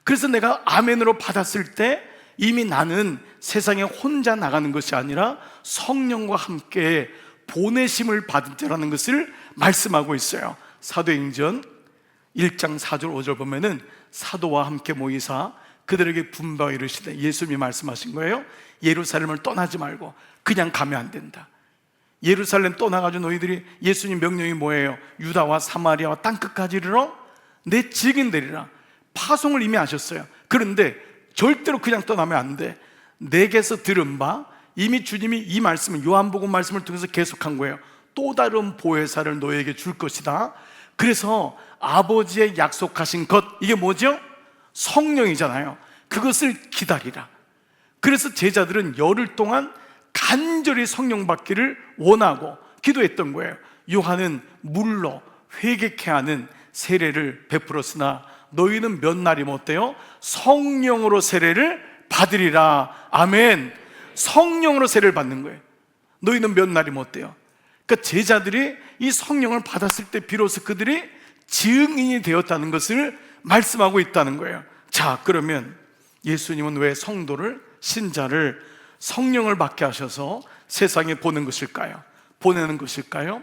그래서 내가 아멘으로 받았을 때 이미 나는 세상에 혼자 나가는 것이 아니라 성령과 함께 보내심을 받은 자라는 것을 말씀하고 있어요. 사도행전 1장 4절 5절 보면은 사도와 함께 모이사 그들에게 분부하여 이르시되, 예수님이 말씀하신 거예요. 예루살렘을 떠나지 말고 그냥 가면 안 된다. 예루살렘 떠나가지고 너희들이, 예수님 명령이 뭐예요? 유다와 사마리아와 땅끝까지 이르러 내 증인 되리라. 파송을 이미 하셨어요. 그런데 절대로 그냥 떠나면 안 돼. 내게서 들은 바, 이미 주님이 이 말씀을, 요한복음 말씀을 통해서 계속한 거예요. 또 다른 보혜사를 너에게 줄 것이다. 그래서 아버지의 약속하신 것, 이게 뭐죠? 성령이잖아요. 그것을 기다리라. 그래서 제자들은 열흘 동안 간절히 성령 받기를 원하고 기도했던 거예요. 요한은 물로 회개케 하는 세례를 베풀었으나 너희는 몇 날이면 어때요? 성령으로 세례를 받으리라. 아멘. 성령으로 세례를 받는 거예요. 너희는 몇 날이면 어때요? 그러니까 제자들이 이 성령을 받았을 때 비로소 그들이 증인이 되었다는 것을 말씀하고 있다는 거예요. 자, 그러면 예수님은 왜 성도를, 신자를 성령을 받게 하셔서 세상에 보내는 것일까요?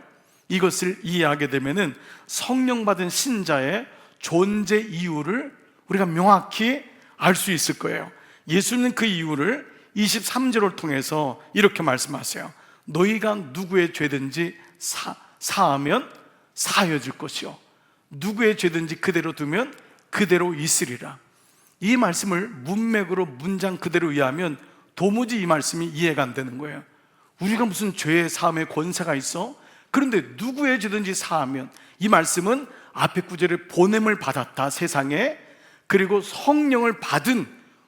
이것을 이해하게 되면은 성령 받은 신자의 존재 이유를 우리가 명확히 알 수 있을 거예요. 예수님은 그 이유를 23절을 통해서 이렇게 말씀하세요. 너희가 누구의 죄든지 사하면 사하여질 것이요 누구의 죄든지 그대로 두면 그대로 있으리라. 이 말씀을 문맥으로 문장 그대로 이해하면 도무지 이 말씀이 이해가 안 되는 거예요. 우리가 무슨 죄의 사함의 권세가 있어? 그런데 누구의 죄든지 사하면, 이 말씀은 앞에 구절에 보냄을 받았다 세상에, 그리고 성령을 받은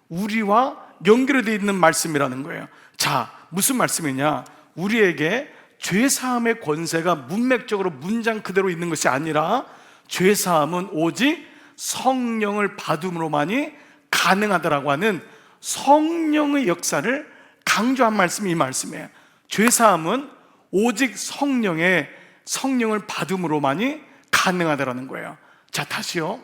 우리와 연결이 되어 있는 말씀이라는 거예요. 자, 무슨 말씀이냐? 우리에게 죄사함의 권세가 문맥적으로 문장 그대로 있는 것이 아니라 죄사함은 오직 성령을 받음으로만이 가능하다라고 하는 성령의 역사를 강조한 말씀이 이 말씀이에요. 죄사함은 오직 성령을 받음으로만이 가능하다라는 거예요. 자, 다시요.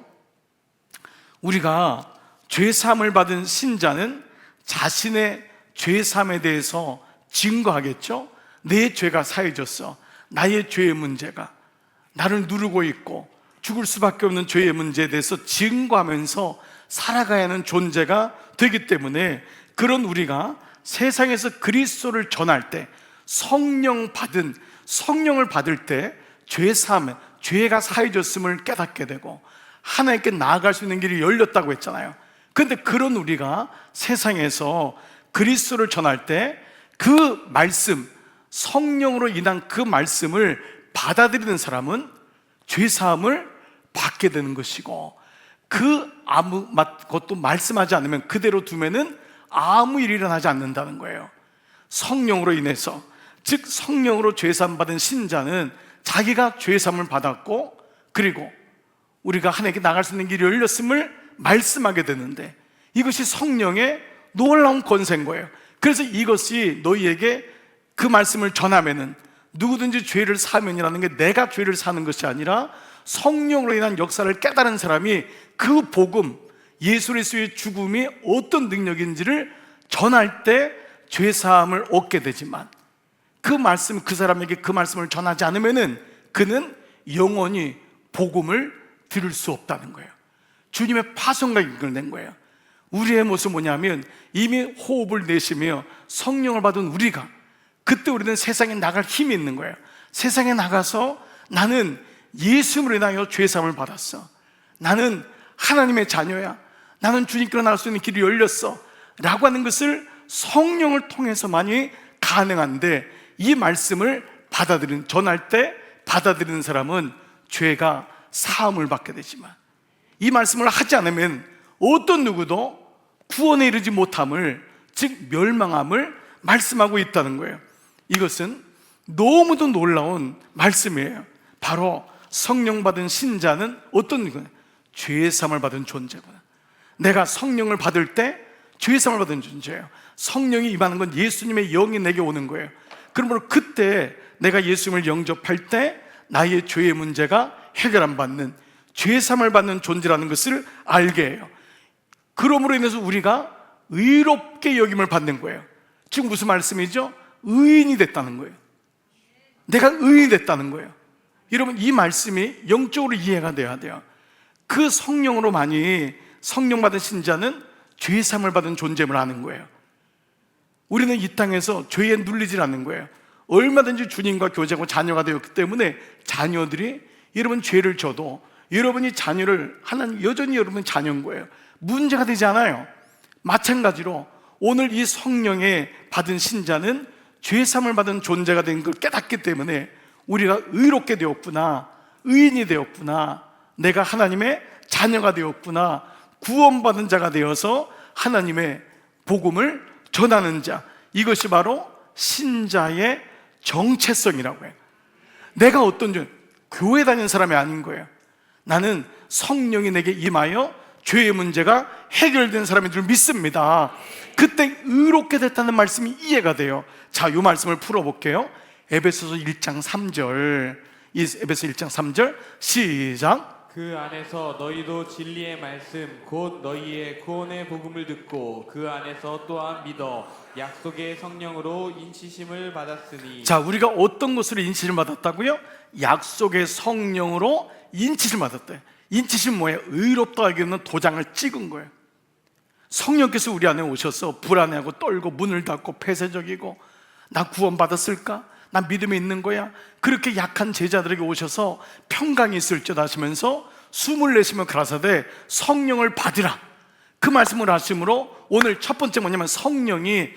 우리가 죄사함을 받은 신자는 자신의 죄사함에 대해서 증거하겠죠. 내 죄가 사해졌어. 나의 죄의 문제가 나를 누르고 있고 죽을 수밖에 없는 죄의 문제에 대해서 증거하면서 살아가야 하는 존재가 되기 때문에, 그런 우리가 세상에서 그리스도를 전할 때, 성령을 받을 때 죄사함, 죄가 사해졌음을 깨닫게 되고 하나님께 나아갈 수 있는 길이 열렸다고 했잖아요. 그런데 그런 우리가 세상에서 그리스도를 전할 때 그 말씀, 성령으로 인한 그 말씀을 받아들이는 사람은 죄사함을 받게 되는 것이고, 그것도 말씀하지 않으면 그대로 두면은 아무 일이 일어나지 않는다는 거예요. 성령으로 인해서, 즉 성령으로 죄사함 받은 신자는 자기가 죄사함을 받았고, 그리고 우리가 하나님께 나갈 수 있는 길이 열렸음을 말씀하게 되는데, 이것이 성령의 놀라운 권세인 거예요. 그래서 이것이 너희에게 그 말씀을 전하면은 누구든지 죄를 사면이라는 게 내가 죄를 사는 것이 아니라 성령으로 인한 역사를 깨달은 사람이 그 복음, 예수 그리스도의 죽음이 어떤 능력인지를 전할 때 죄사함을 얻게 되지만, 그 사람에게 그 말씀을 전하지 않으면은 그는 영원히 복음을 들을 수 없다는 거예요. 주님의 파송과 연결된 거예요. 우리의 모습은 뭐냐면, 이미 호흡을 내쉬며 성령을 받은 우리가, 그때 우리는 세상에 나갈 힘이 있는 거예요. 세상에 나가서 나는 예수님으로 인하여 죄사함을 받았어, 나는 하나님의 자녀야, 나는 주님께로 나갈 수 있는 길이 열렸어 라고 하는 것을 성령을 통해서만이 가능한데, 이 말씀을 전할 때 받아들이는 사람은 죄가 사함을 받게 되지만, 이 말씀을 하지 않으면 어떤 누구도 구원에 이르지 못함을, 즉 멸망함을 말씀하고 있다는 거예요. 이것은 너무도 놀라운 말씀이에요. 바로 성령 받은 신자는 어떤 누구냐? 죄사함을 받은 존재구나. 내가 성령을 받을 때 죄사함을 받은 존재예요. 성령이 임하는 건 예수님의 영이 내게 오는 거예요. 그러므로 그때 내가 예수님을 영접할 때 나의 죄의 문제가 해결 안 받는, 죄사함을 받는 존재라는 것을 알게 해요. 그러므로 인해서 우리가 의롭게 여김을 받는 거예요. 지금 무슨 말씀이죠? 의인이 됐다는 거예요. 내가 의인이 됐다는 거예요. 여러분, 이 말씀이 영적으로 이해가 돼야 돼요. 그 성령으로만이, 성령 받은 신자는 죄사함을 받은 존재임을 아는 거예요. 우리는 이 땅에서 죄에 눌리질 않는 거예요. 얼마든지 주님과 교제하고 자녀가 되었기 때문에 자녀들이 여러분 죄를 져도 여러분이 자녀를, 하나님 여전히 여러분 자녀인 거예요. 문제가 되지 않아요. 마찬가지로 오늘 이 성령에 받은 신자는 죄사함을 받은 존재가 된 걸 깨닫기 때문에 우리가 의롭게 되었구나, 의인이 되었구나, 내가 하나님의 자녀가 되었구나, 구원받은 자가 되어서 하나님의 복음을 전하는 자, 이것이 바로 신자의 정체성이라고 해요. 내가 어떤 교회 다니는 사람이 아닌 거예요. 나는 성령이 내게 임하여 죄의 문제가 해결된 사람인 줄 믿습니다. 그때 의롭게 됐다는 말씀이 이해가 돼요. 자, 이 말씀을 풀어볼게요. 에베소서 1장 3절, 에베소 1장 3절 시작. 그 안에서 너희도 진리의 말씀 곧 너희의 구원의 복음을 듣고 그 안에서 또한 믿어 약속의 성령으로 인치심을 받았으니. 자, 우리가 어떤 것으로 인치를 받았다고요? 약속의 성령으로 인치를 받았대요. 인치심 뭐예요? 의롭다 하기 없는 도장을 찍은 거예요. 성령께서 우리 안에 오셔서 불안해하고 떨고 문을 닫고 폐쇄적이고 나 구원받았을까? 나 믿음이 있는 거야? 그렇게 약한 제자들에게 오셔서 평강이 있을지어다 하시면서 숨을 내쉬며 가라사대 성령을 받으라, 그 말씀을 하심으로 오늘 첫 번째 뭐냐면 성령이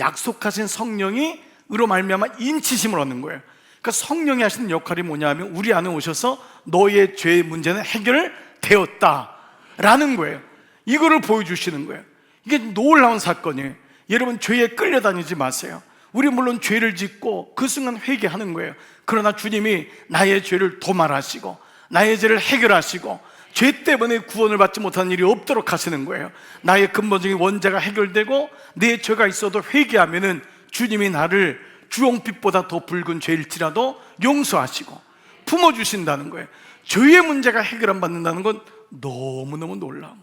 약속하신 성령이 으로 말미암아 인치심을 얻는 거예요. 그러니까 성령이 하시는 역할이 뭐냐면 우리 안에 오셔서 너의 죄의 문제는 해결되었다라는 거예요. 이거를 보여주시는 거예요. 이게 놀라운 사건이에요. 여러분, 죄에 끌려다니지 마세요. 우리 물론 죄를 짓고 그 순간 회개하는 거예요. 그러나 주님이 나의 죄를 도말하시고 나의 죄를 해결하시고 죄 때문에 구원을 받지 못하는 일이 없도록 하시는 거예요. 나의 근본적인 원죄가 해결되고 내 죄가 있어도 회개하면은 주님이 나를 주홍빛보다 더 붉은 죄일지라도 용서하시고 품어주신다는 거예요. 죄의 문제가 해결 안 받는다는 건 너무너무 놀라운.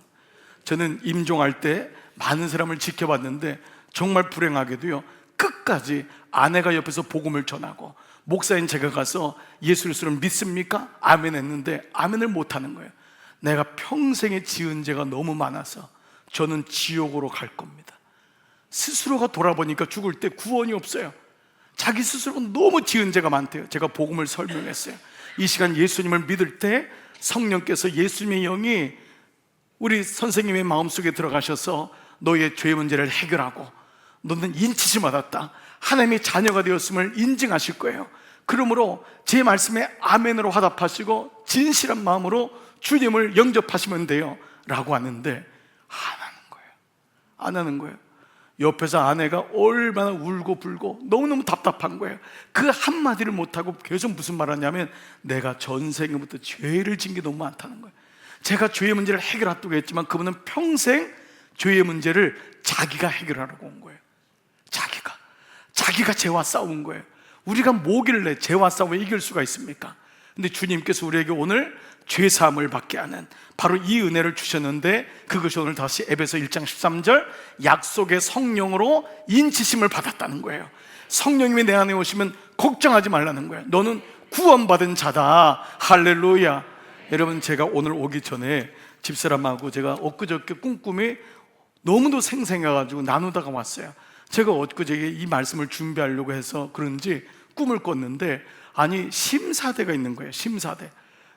저는 임종할 때 많은 사람을 지켜봤는데 정말 불행하게도요, 끝까지 아내가 옆에서 복음을 전하고 목사인 제가 가서 예수 그리스도를 믿습니까? 아멘 했는데 아멘을 못하는 거예요. 내가 평생에 지은 죄가 너무 많아서 저는 지옥으로 갈 겁니다. 스스로가 돌아보니까 죽을 때 구원이 없어요. 자기 스스로가 너무 지은 죄가 많대요. 제가 복음을 설명했어요. 이 시간 예수님을 믿을 때 성령께서, 예수님의 영이 우리 선생님의 마음속에 들어가셔서 너의 죄 문제를 해결하고 너는 인치심 받았다, 하나님의 자녀가 되었음을 인증하실 거예요. 그러므로 제 말씀에 아멘으로 화답하시고 진실한 마음으로 주님을 영접하시면 돼요 라고 하는데 안 하는 거예요. 옆에서 아내가 얼마나 울고 불고 너무너무 답답한 거예요. 그 한마디를 못하고 계속 무슨 말 하냐면 내가 전생부터 죄를 진 게 너무 많다는 거예요. 제가 죄의 문제를 해결하다고 했지만 그분은 평생 죄의 문제를 자기가 해결하려고 온 거예요. 자기가 죄와 싸운 거예요. 우리가 뭐길래 죄와 싸워 이길 수가 있습니까? 근데 주님께서 우리에게 오늘 죄사함을 받게 하는 바로 이 은혜를 주셨는데, 그것이 오늘 다시 에베소 1장 13절 약속의 성령으로 인치심을 받았다는 거예요. 성령님이 내 안에 오시면 걱정하지 말라는 거예요. 너는 구원받은 자다. 할렐루야. 여러분, 제가 오늘 오기 전에 집사람하고 제가 엊그저께 꿈이 너무도 생생해가지고 나누다가 왔어요. 제가 엊그저께 이 말씀을 준비하려고 해서 그런지 꿈을 꿨는데, 아니 심사대가 있는 거예요. 심사대.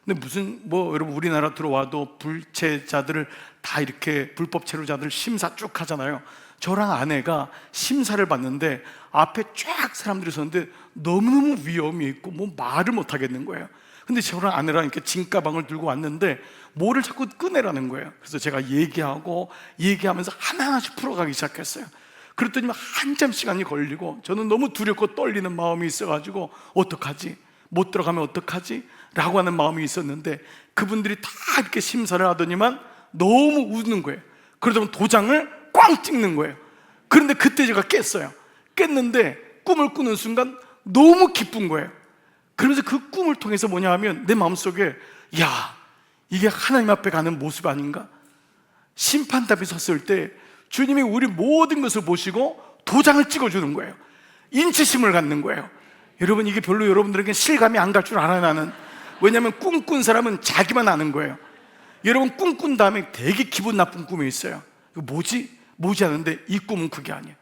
근데 무슨 여러분 우리나라 들어와도 불체자들을 다 이렇게 불법 체류자들 심사 쭉 하잖아요. 저랑 아내가 심사를 받는데 앞에 쫙 사람들이 섰는데 너무너무 위험이 있고 말을 못 하겠는 거예요. 근데 저랑 아내랑 이렇게 짐가방을 들고 왔는데 뭐를 자꾸 꺼내라는 거예요. 그래서 제가 얘기하면서 하나하나씩 풀어가기 시작했어요. 그랬더니 한참 시간이 걸리고 저는 너무 두렵고 떨리는 마음이 있어가지고 어떡하지? 못 들어가면 어떡하지? 라고 하는 마음이 있었는데 그분들이 다 이렇게 심사를 하더니만 너무 웃는 거예요. 그러다 도장을 꽝 찍는 거예요. 그런데 그때 제가 깼는데 꿈을 꾸는 순간 너무 기쁜 거예요. 그러면서 그 꿈을 통해서 뭐냐 하면 내 마음속에 이게 하나님 앞에 가는 모습 아닌가? 심판답이 섰을 때 주님이 우리 모든 것을 보시고 도장을 찍어주는 거예요. 인치심을 갖는 거예요. 여러분, 이게 별로 여러분들에게 실감이 안 갈 줄 알아요. 나는. 왜냐하면 꿈꾼 사람은 자기만 아는 거예요. 여러분, 꿈꾼 다음에 되게 기분 나쁜 꿈이 있어요. 이거 뭐지 하는데 이 꿈은 그게 아니에요.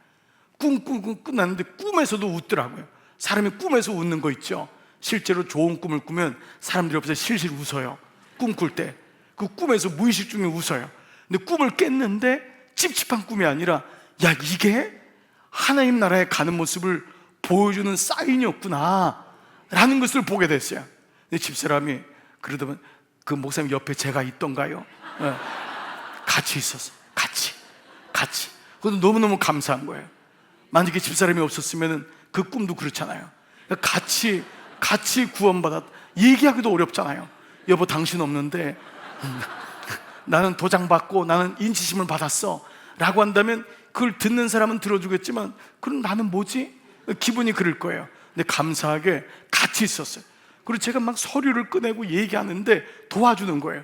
꿈 끝났는데 꿈에서도 웃더라고요. 사람이 꿈에서 웃는 거 있죠. 실제로 좋은 꿈을 꾸면 사람들이 옆에서 실실 웃어요. 꿈꿀 때 그 꿈에서 무의식 중에 웃어요. 근데 꿈을 깼는데 찝찝한 꿈이 아니라, 야, 이게 하나님 나라에 가는 모습을 보여주는 사인이었구나 라는 것을 보게 됐어요. 근데 집사람이 그러더만, 그 목사님 옆에 제가 있던가요? 네. 같이 있었어. 같이. 그것도 너무너무 감사한 거예요. 만약에 집사람이 없었으면 그 꿈도 그렇잖아요. 같이 구원받았, 얘기하기도 어렵잖아요. 여보, 당신 없는데 나는 도장 받고 나는 인치심을 받았어 라고 한다면 그걸 듣는 사람은 들어주겠지만, 그럼 나는 뭐지? 기분이 그럴 거예요. 근데 감사하게 같이 있었어요. 그리고 제가 막 서류를 꺼내고 얘기하는데 도와주는 거예요.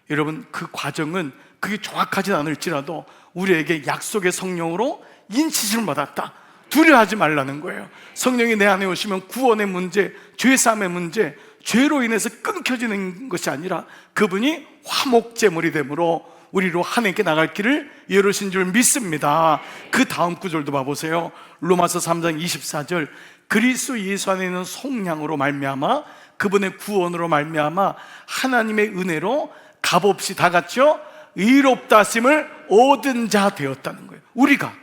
여러분, 그 과정은 그게 정확하진 않을지라도 우리에게 약속의 성령으로 인치심을 받았다, 두려워하지 말라는 거예요. 성령이 내 안에 오시면 구원의 문제, 죄사함의 문제, 죄로 인해서 끊겨지는 것이 아니라 그분이 화목제물이 되므로 우리로 하나님께 나갈 길을 열으신 줄 믿습니다. 그 다음 구절도 봐보세요. 로마서 3장 24절, 그리스도 예수 안에 있는 속량으로 말미암아 그분의 구원으로 말미암아 하나님의 은혜로 값없이 다 같이요 의롭다 하심을 얻은 자 되었다는 거예요. 우리가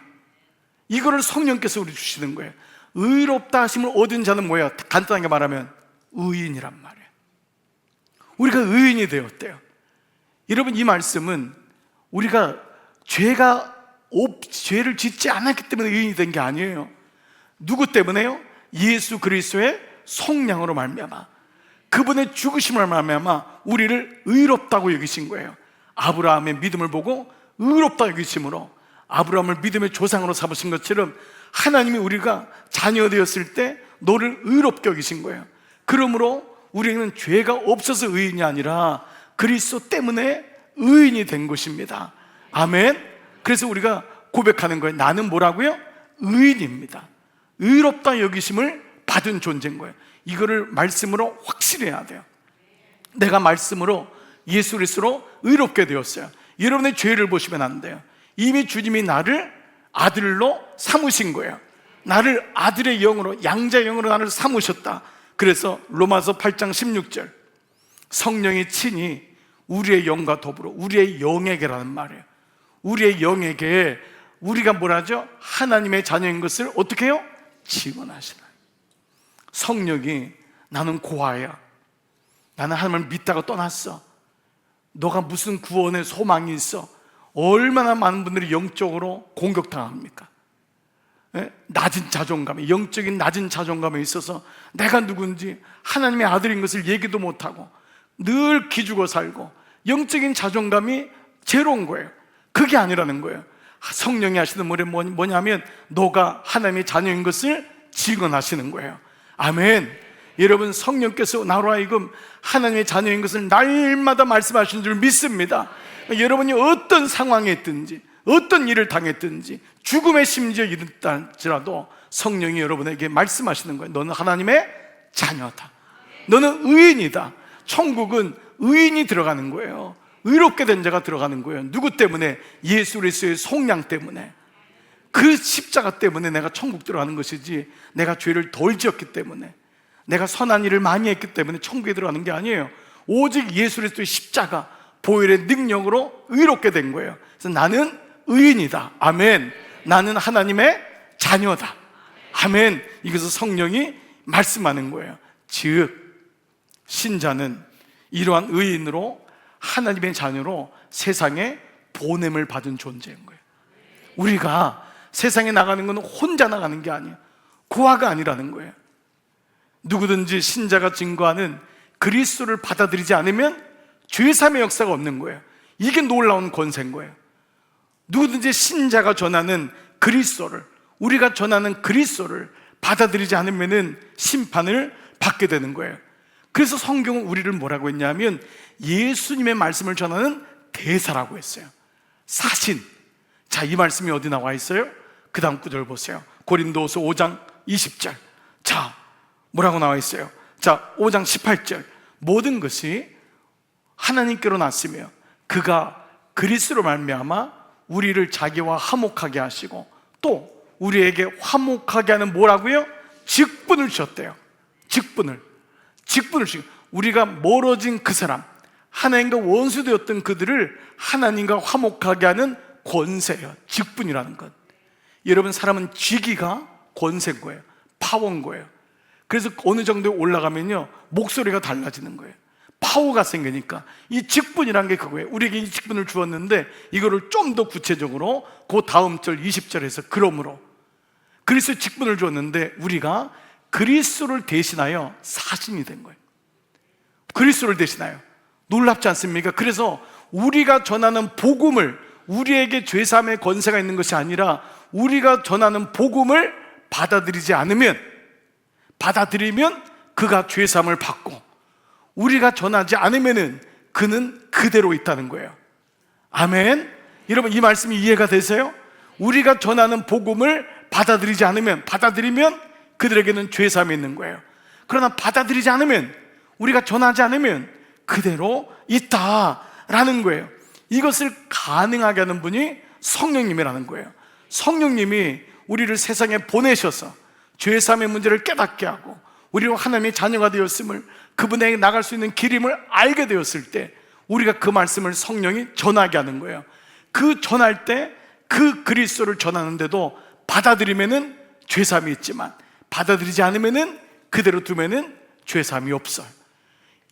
이거를 성령께서 우리 주시는 거예요. 의롭다 하심을 얻은 자는 뭐예요? 간단하게 말하면 의인이란 말이에요. 우리가 의인이 되었대요. 여러분, 이 말씀은 우리가 죄를 짓지 않았기 때문에 의인이 된 게 아니에요. 누구 때문에요? 예수 그리스도의 속량으로 말미암아, 그분의 죽으심을 말미암아 우리를 의롭다고 여기신 거예요. 아브라함의 믿음을 보고 의롭다 여기심으로 아브라함을 믿음의 조상으로 삼으신 것처럼 하나님이 우리가 자녀 되었을 때 너를 의롭게 여기신 거예요. 그러므로 우리는 죄가 없어서 의인이 아니라 그리스도 때문에 의인이 된 것입니다. 아멘. 그래서 우리가 고백하는 거예요. 나는 뭐라고요? 의인입니다. 의롭다 여기심을 받은 존재인 거예요. 이거를 말씀으로 확실히 해야 돼요. 내가 말씀으로 예수 그리스도로 의롭게 되었어요. 여러분의 죄를 보시면 안 돼요. 이미 주님이 나를 아들로 삼으신 거예요. 나를 아들의 영으로, 양자의 영으로 나를 삼으셨다. 그래서 로마서 8장 16절, 성령이 친히 우리의 영과 더불어 우리의 영에게라는 말이에요. 우리의 영에게 우리가 뭐라죠? 하나님의 자녀인 것을 어떻게 해요? 증언하시나. 성령이 나는 고아야, 나는 하나님을 믿다가 떠났어, 너가 무슨 구원의 소망이 있어? 얼마나 많은 분들이 영적으로 공격당합니까? 낮은 자존감에, 영적인 낮은 자존감에 있어서 내가 누군지 하나님의 아들인 것을 얘기도 못하고 늘 기죽어 살고 영적인 자존감이 제로인 거예요. 그게 아니라는 거예요. 성령이 하시는 말이 뭐냐면 너가 하나님의 자녀인 것을 증언하시는 거예요. 아멘. 여러분, 성령께서 나로 하여금 하나님의 자녀인 것을 날마다 말씀하시는 줄 믿습니다. 여러분이 어떤 상황에 있든지 어떤 일을 당했든지 죽음에 심지어 이르다할지라도 성령이 여러분에게 말씀하시는 거예요. 너는 하나님의 자녀다. 너는 의인이다. 천국은 의인이 들어가는 거예요. 의롭게 된 자가 들어가는 거예요. 누구 때문에? 예수 그리스도의 속량 때문에. 그 십자가 때문에 내가 천국 들어가는 것이지, 내가 죄를 덜 지었기 때문에, 내가 선한 일을 많이 했기 때문에 천국에 들어가는 게 아니에요. 오직 예수 그리스도의 십자가 보혈의 능력으로 의롭게 된 거예요. 그래서 나는 의인이다. 아멘. 나는 하나님의 자녀다. 아멘. 이것을 성령이 말씀하는 거예요. 즉 신자는 이러한 의인으로 하나님의 자녀로 세상에 보냄을 받은 존재인 거예요. 우리가 세상에 나가는 건 혼자 나가는 게 아니에요. 고아가 아니라는 거예요. 누구든지 신자가 증거하는 그리스도를 받아들이지 않으면 죄사함의 역사가 없는 거예요. 이게 놀라운 권세인 거예요. 누구든지 신자가 전하는 그리스도를, 우리가 전하는 그리스도를 받아들이지 않으면 심판을 받게 되는 거예요. 그래서 성경은 우리를 뭐라고 했냐면 예수님의 말씀을 전하는 대사라고 했어요. 사신. 자, 이 말씀이 어디 나와 있어요? 그 다음 구절 보세요. 고린도후서 5장 20절. 자, 뭐라고 나와 있어요? 자, 5장 18절. 모든 것이 하나님께로 났으며 그가 그리스도로 말미암아 우리를 자기와 화목하게 하시고 또 우리에게 화목하게 하는 뭐라고요? 직분을 주셨대요. 직분을 주시고, 우리가 멀어진 그 사람, 하나님과 원수되었던 그들을 하나님과 화목하게 하는 권세예요. 직분이라는 것. 여러분, 사람은 직위가 권세인 거예요. 파워인 거예요. 그래서 어느 정도에 올라가면요, 목소리가 달라지는 거예요. 파워가 생기니까. 이 직분이란 게 그거예요. 우리에게 이 직분을 주었는데 이거를 좀 더 구체적으로 그 다음 절 20절에서 그러므로 그리스도의 직분을 주었는데 우리가 그리스도를 대신하여 사신이 된 거예요. 그리스도를 대신하여. 놀랍지 않습니까? 그래서 우리가 전하는 복음을, 우리에게 죄사함의 권세가 있는 것이 아니라 우리가 전하는 복음을 받아들이면 그가 죄사함을 받고, 우리가 전하지 않으면은 그는 그대로 있다는 거예요. 아멘. 여러분, 이 말씀이 이해가 되세요? 우리가 전하는 복음을 받아들이면 그들에게는 죄사함이 있는 거예요. 그러나 받아들이지 않으면, 우리가 전하지 않으면 그대로 있다라는 거예요. 이것을 가능하게 하는 분이 성령님이라는 거예요. 성령님이 우리를 세상에 보내셔서 죄사함의 문제를 깨닫게 하고 우리로 하나님의 자녀가 되었음을, 그분에게 나갈 수 있는 길임을 알게 되었을 때 우리가 그 말씀을 성령이 전하게 하는 거예요. 그 전할 때 그 그리스도를 전하는데도 받아들이면은 죄사함이 있지만 받아들이지 않으면은, 그대로 두면은 죄사함이 없어요.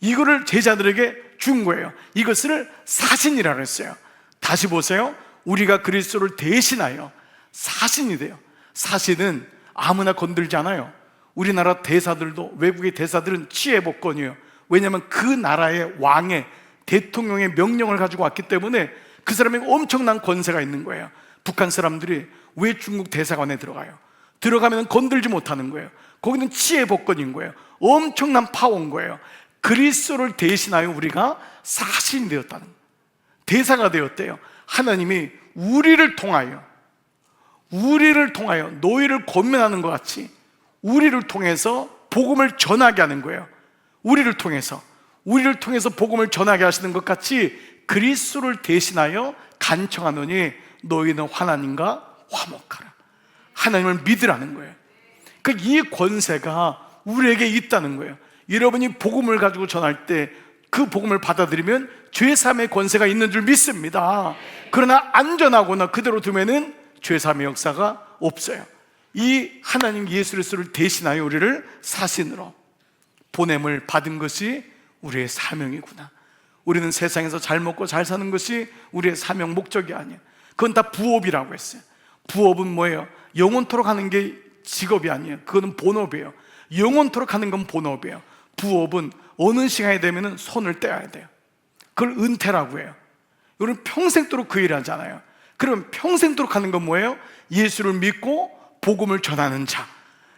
이거를 제자들에게 준 거예요. 이것을 사신이라고 했어요. 다시 보세요. 우리가 그리스도를 대신하여 사신이 돼요. 사신은 아무나 건들지 않아요. 우리나라 대사들도, 외국의 대사들은 치해복권이에요. 왜냐하면 그 나라의 왕의, 대통령의 명령을 가지고 왔기 때문에 그 사람에게 엄청난 권세가 있는 거예요. 북한 사람들이 왜 중국 대사관에 들어가면 건들지 못하는 거예요. 거기는 치해복권인 거예요. 엄청난 파워인 거예요. 그리스도를 대신하여 우리가 사신이 되었다는 거예요. 대사가 되었대요. 하나님이 우리를 통하여 너희를 권면하는 것 같이 우리를 통해서 복음을 전하게 하는 거예요. 우리를 통해서 복음을 전하게 하시는 것 같이 그리스도를 대신하여 간청하노니 너희는 하나님과 화목하라. 하나님을 믿으라는 거예요. 이 권세가 우리에게 있다는 거예요. 여러분이 복음을 가지고 전할 때 그 복음을 받아들이면 죄사함의 권세가 있는 줄 믿습니다. 그러나 안전하거나 그대로 두면은 죄사함의 역사가 없어요. 이 하나님 예수 그리스도를 대신하여 우리를 사신으로 보냄을 받은 것이 우리의 사명이구나. 우리는 세상에서 잘 먹고 잘 사는 것이 우리의 사명 목적이 아니에요. 그건 다 부업이라고 했어요. 부업은 뭐예요? 영원토록 하는 게 직업이 아니에요. 그거는 본업이에요. 영원토록 하는 건 본업이에요. 부업은 어느 시간이 되면 손을 떼어야 돼요. 그걸 은퇴라고 해요. 우리는 평생도록 그 일을 하잖아요. 그럼 평생도록 하는 건 뭐예요? 예수를 믿고 복음을 전하는 자,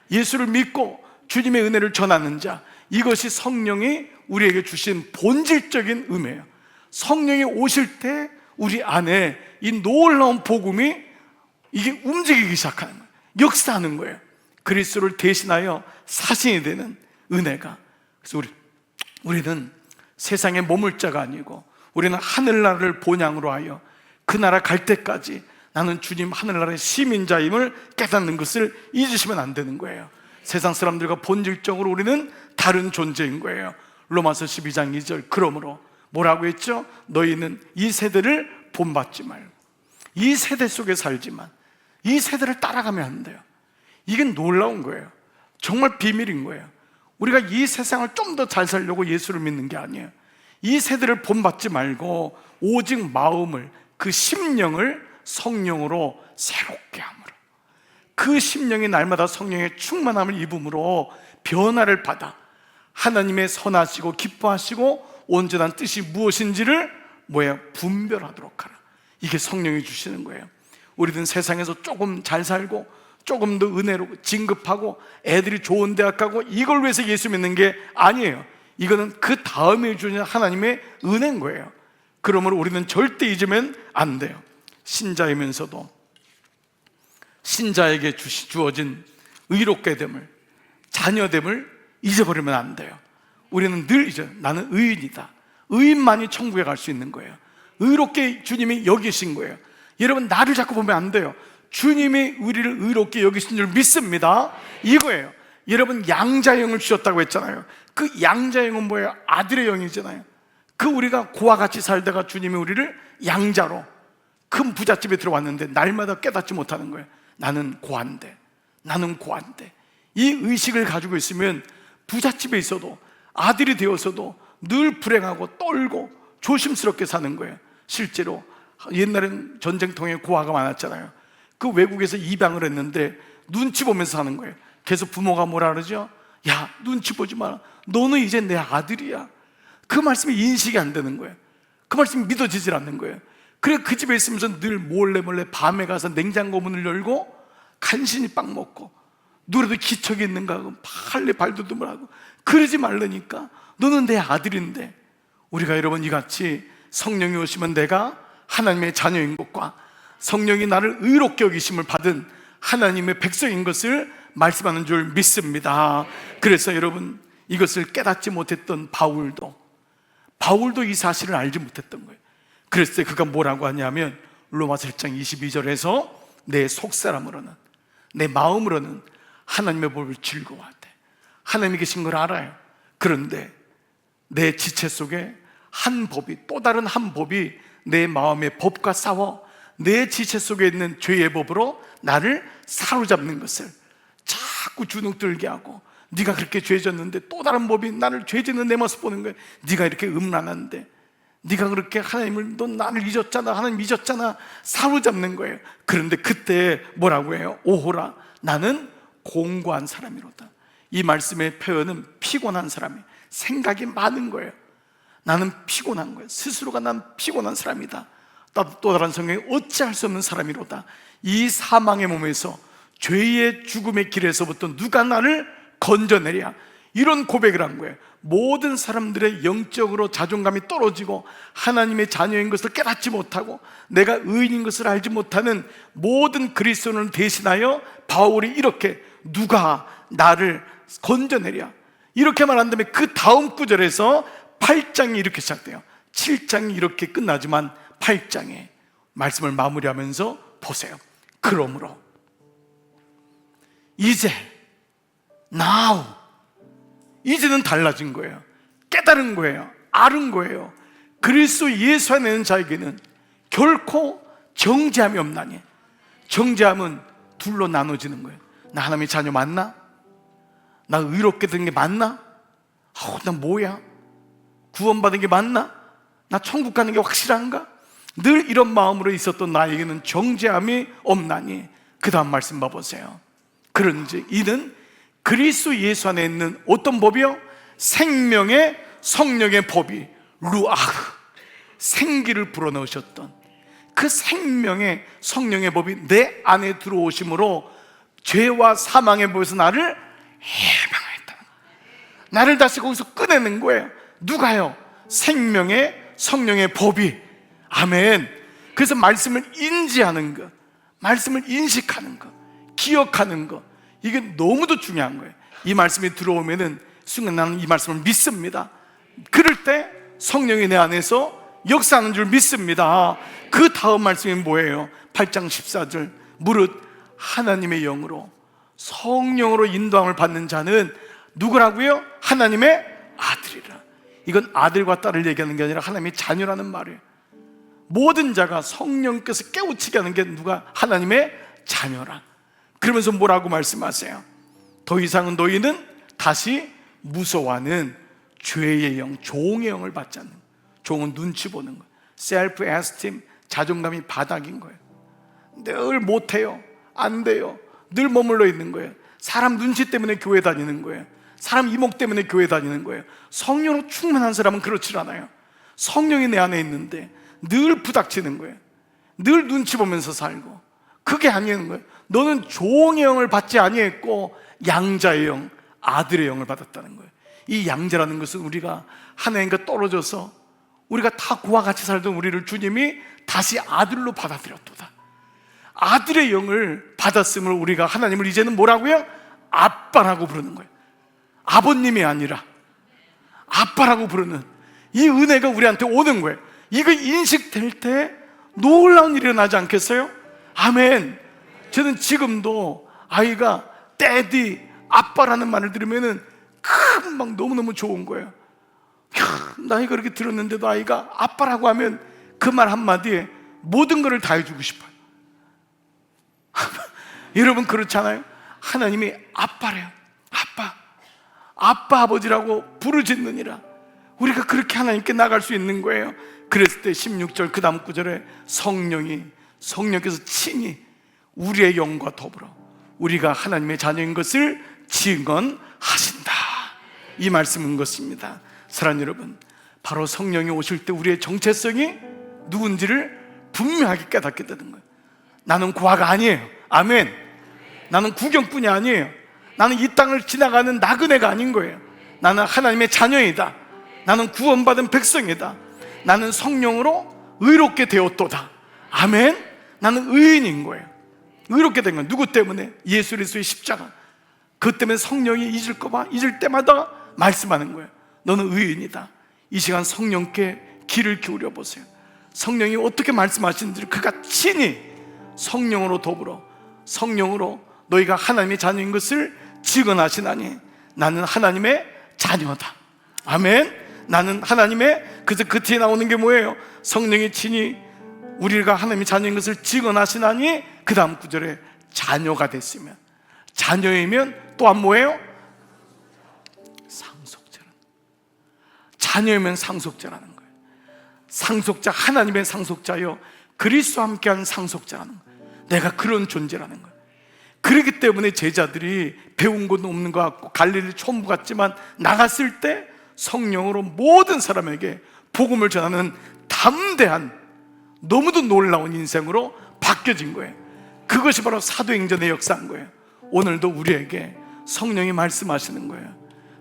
예수를 믿고 주님의 은혜를 전하는 자, 이것이 성령이 우리에게 주신 본질적인 의미예요. 성령이 오실 때 우리 안에 이 놀라운 복음이 이게 움직이기 시작하는 거예요. 역사하는 거예요. 그리스도를 대신하여 사신이 되는 은혜가. 그래서 우리는 세상에 머물 자가 아니고 우리는 하늘나라를 본향으로 하여 그 나라 갈 때까지 나는 주님 하늘나라의 시민자임을 깨닫는 것을 잊으시면 안 되는 거예요. 세상 사람들과 본질적으로 우리는 다른 존재인 거예요. 로마서 12장 2절 그러므로 뭐라고 했죠? 너희는 이 세대를 본받지 말고 이 세대 속에 살지만 이 세대를 따라가면 안 돼요. 이게 놀라운 거예요. 정말 비밀인 거예요. 우리가 이 세상을 좀 더 잘 살려고 예수를 믿는 게 아니에요. 이 세대를 본받지 말고 오직 마음을, 그 심령을 성령으로 새롭게 함으로, 그 심령이 날마다 성령의 충만함을 입음으로 변화를 받아 하나님의 선하시고 기뻐하시고 온전한 뜻이 무엇인지를 분별하도록 하라. 이게 성령이 주시는 거예요. 우리는 세상에서 조금 잘 살고 조금 더 은혜로 진급하고 애들이 좋은 대학 가고 이걸 위해서 예수 믿는 게 아니에요. 이거는 그 다음에 주는 하나님의 은혜인 거예요. 그러므로 우리는 절대 잊으면 안 돼요. 신자이면서도 신자에게 주어진 의롭게 됨을, 자녀됨을 잊어버리면 안 돼요. 우리는 늘 잊어요. 나는 의인이다. 의인만이 천국에 갈 수 있는 거예요. 의롭게 주님이 여기신 거예요. 여러분, 나를 자꾸 보면 안 돼요. 주님이 우리를 의롭게 여기신 줄 믿습니다. 이거예요. 여러분, 양자의 영을 주셨다고 했잖아요. 그 양자의 영은 뭐예요? 아들의 영이잖아요. 그 우리가 고와 같이 살다가 주님이 우리를 양자로 큰 부잣집에 들어왔는데 날마다 깨닫지 못하는 거예요. 나는 고한데, 나는 고한데. 이 의식을 가지고 있으면 부잣집에 있어도, 아들이 되어서도 늘 불행하고 떨고 조심스럽게 사는 거예요. 실제로 옛날엔 전쟁통에 고아가 많았잖아요. 그 외국에서 입양을 했는데 눈치 보면서 사는 거예요. 그래서 부모가 뭐라 그러죠? 야, 눈치 보지 마라. 너는 이제 내 아들이야. 그 말씀이 인식이 안 되는 거예요. 그 말씀이 믿어지질 않는 거예요. 그래 그 집에 있으면서 늘 몰래 밤에 가서 냉장고 문을 열고 간신히 빵 먹고, 누구라도 기척이 있는가 하고 빨리 발돋움을 하고. 그러지 말라니까. 너는 내 아들인데. 우리가 여러분 이같이 성령이 오시면 내가 하나님의 자녀인 것과 성령이 나를 의롭게 여기심을 받은 하나님의 백성인 것을 말씀하는 줄 믿습니다. 그래서 여러분, 이것을 깨닫지 못했던 바울도 이 사실을 알지 못했던 거예요. 그랬을 때 그가 뭐라고 하냐면 로마서 1장 22절에서 내 속사람으로는, 내 마음으로는 하나님의 법을 즐거워하대. 하나님이 계신 걸 알아요. 그런데 내 지체 속에 한 법이, 또 다른 한 법이 내 마음의 법과 싸워 내 지체 속에 있는 죄의 법으로 나를 사로잡는 것을 자꾸 주눅들게 하고, 네가 그렇게 죄졌는데 또 다른 법이 나를 죄짓는 내 모습 보는 거예요. 네가 이렇게 음란한데, 네가 그렇게 하나님을, 넌 나를 잊었잖아, 하나님 잊었잖아, 사로잡는 거예요. 그런데 그때 뭐라고 해요? 오호라, 나는 공고한 사람이로다. 이 말씀의 표현은 피곤한 사람이에요. 생각이 많은 거예요. 나는 피곤한 거예요. 스스로가 난 피곤한 사람이다. 또 다른 성경에 어찌할 수 없는 사람이로다. 이 사망의 몸에서, 죄의 죽음의 길에서부터 누가 나를 건져내랴. 이런 고백을 한 거예요. 모든 사람들의 영적으로 자존감이 떨어지고 하나님의 자녀인 것을 깨닫지 못하고 내가 의인인 것을 알지 못하는 모든 그리스도인을 대신하여 바울이 이렇게, 누가 나를 건져내랴, 이렇게 말한 다음에 그 다음 구절에서 8장이 이렇게 시작돼요. 7장이 이렇게 끝나지만 8장에 말씀을 마무리하면서 보세요. 그러므로 이제, now, 이제는 달라진 거예요. 깨달은 거예요. 아는 거예요. 그리스도 예수 안에 있는 자에게는 결코 정죄함이 없나니. 정죄함은 둘로 나눠지는 거예요. 나 하나님의 자녀 맞나? 나 의롭게 된 게 맞나? 나 뭐야? 구원받은 게 맞나? 나 천국 가는 게 확실한가? 늘 이런 마음으로 있었던 나에게는 정죄함이 없나니. 그 다음 말씀 봐보세요. 그런지 이는 그리스도 예수 안에 있는 어떤 법이요? 생명의 성령의 법이, 루아흐, 생기를 불어넣으셨던 그 생명의 성령의 법이 내 안에 들어오심으로 죄와 사망의 법에서 나를 해방했다. 나를 다시 거기서 꺼내는 거예요. 누가요? 생명의 성령의 법이. 아멘. 그래서 말씀을 인지하는 것, 말씀을 인식하는 것, 기억하는 것, 이게 너무도 중요한 거예요. 이 말씀이 들어오면은 순간 나는 이 말씀을 믿습니다. 그럴 때 성령이 내 안에서 역사하는 줄 믿습니다. 그 다음 말씀이 뭐예요? 8장 14절, 무릇 하나님의 영으로, 성령으로 인도함을 받는 자는 누구라고요? 하나님의 아들이라. 이건 아들과 딸을 얘기하는 게 아니라 하나님의 자녀라는 말이에요. 모든 자가 성령께서 깨우치게 하는 게 누가? 하나님의 자녀라. 그러면서 뭐라고 말씀하세요? 더 이상은 너희는 다시 무서워하는 죄의 영, 종의 영을 받지 않는. 종은 눈치 보는 거예요. 셀프 에스팀, 자존감이 바닥인 거예요. 늘 못해요, 안 돼요, 늘 머물러 있는 거예요. 사람 눈치 때문에 교회 다니는 거예요. 사람 이목 때문에 교회 다니는 거예요. 성령으로 충만한 사람은 그렇지 않아요. 성령이 내 안에 있는데 늘 부닥치는 거예요. 늘 눈치 보면서 살고. 그게 아니는 거예요. 너는 종의 영을 받지 아니했고 양자의 영, 아들의 영을 받았다는 거예요. 이 양자라는 것은 우리가 하나님과 떨어져서 우리가 다 그와 같이 살던 우리를 주님이 다시 아들로 받아들였도다. 아들의 영을 받았음을 우리가 하나님을 이제는 뭐라고요? 아빠라고 부르는 거예요. 아버님이 아니라 아빠라고 부르는 이 은혜가 우리한테 오는 거예요. 이거 인식될 때 놀라운 일이 일어나지 않겠어요? 아멘. 저는 지금도 아이가 데디, 아빠라는 말을 들으면은 금방 너무너무 좋은 거예요. 나 그렇게 들었는데도 아이가 아빠라고 하면 그 말 한마디에 모든 것을 다 해주고 싶어요. 여러분 그렇잖아요. 하나님이 아빠래요. 아빠 아버지라고 부르짖느니라. 우리가 그렇게 하나님께 나갈 수 있는 거예요. 그랬을 때 16절 그 다음 구절에 성령께서 친히 우리의 영과 더불어 우리가 하나님의 자녀인 것을 증언하신다. 이 말씀은 것입니다. 사랑하는 여러분, 바로 성령이 오실 때 우리의 정체성이 누군지를 분명하게 깨닫게 되는 거예요. 나는 고아가 아니에요. 아멘. 나는 구경꾼이 아니에요. 나는 이 땅을 지나가는 나그네가 아닌 거예요. 나는 하나님의 자녀이다. 나는 구원받은 백성이다. 나는 성령으로 의롭게 되었도다. 아멘. 나는 의인인 거예요. 의롭게 된 건 누구 때문에? 예수 그리스도의 십자가. 그것 때문에 성령이 잊을 때마다 말씀하는 거예요. 너는 의인이다. 이 시간 성령께 귀를 기울여 보세요. 성령이 어떻게 말씀하시는지를 그가 친히 성령으로 더불어 성령으로 너희가 하나님의 자녀인 것을 증언하시나니 나는 하나님의 자녀다. 아멘. 나는 하나님의, 그래서 그 뒤에 나오는 게 뭐예요? 성령이 친히 우리가 하나님의 자녀인 것을 증언하시나니 그 다음 구절에 자녀가 됐으면, 자녀이면 또한 뭐예요? 상속자라는, 자녀이면 상속자라는 거예요. 상속자, 하나님의 상속자요 그리스도와 함께한 상속자라는 거예요. 내가 그런 존재라는 거예요. 그렇기 때문에 제자들이 배운 것도 없는 것 같고 갈릴리 촌부 같지만 나갔을 때 성령으로 모든 사람에게 복음을 전하는 담대한, 너무도 놀라운 인생으로 바뀌어진 거예요. 그것이 바로 사도행전의 역사인 거예요. 오늘도 우리에게 성령이 말씀하시는 거예요.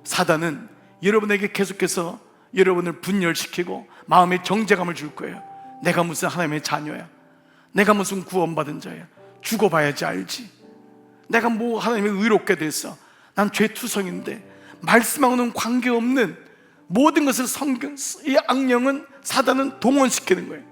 사단은 여러분에게 계속해서 여러분을 분열시키고 마음에 정죄감을 줄 거예요. 내가 무슨 하나님의 자녀야, 내가 무슨 구원받은 자야, 죽어봐야지 알지, 내가 뭐 하나님의 의롭게 됐어, 난 죄투성인데, 말씀하고는 관계없는 모든 것을 이 악령은, 사단은 동원시키는 거예요.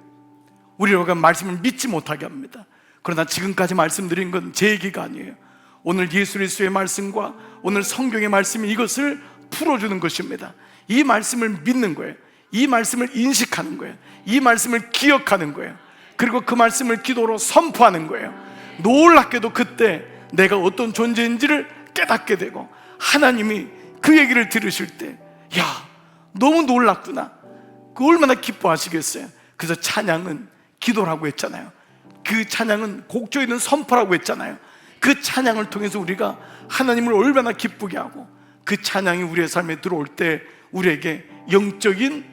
우리가 말씀을 믿지 못하게 합니다. 그러나 지금까지 말씀드린 건 제 얘기가 아니에요. 오늘 예수 그리스도의 말씀과 오늘 성경의 말씀이 이것을 풀어주는 것입니다. 이 말씀을 믿는 거예요. 이 말씀을 인식하는 거예요. 이 말씀을 기억하는 거예요. 그리고 그 말씀을 기도로 선포하는 거예요. 놀랍게도 그때 내가 어떤 존재인지를 깨닫게 되고, 하나님이 그 얘기를 들으실 때, 야, 너무 놀랍구나, 그 얼마나 기뻐하시겠어요. 그래서 찬양은 기도라고 했잖아요. 그 찬양은 곡조 있는 선포라고 했잖아요. 그 찬양을 통해서 우리가 하나님을 얼마나 기쁘게 하고, 그 찬양이 우리의 삶에 들어올 때 우리에게 영적인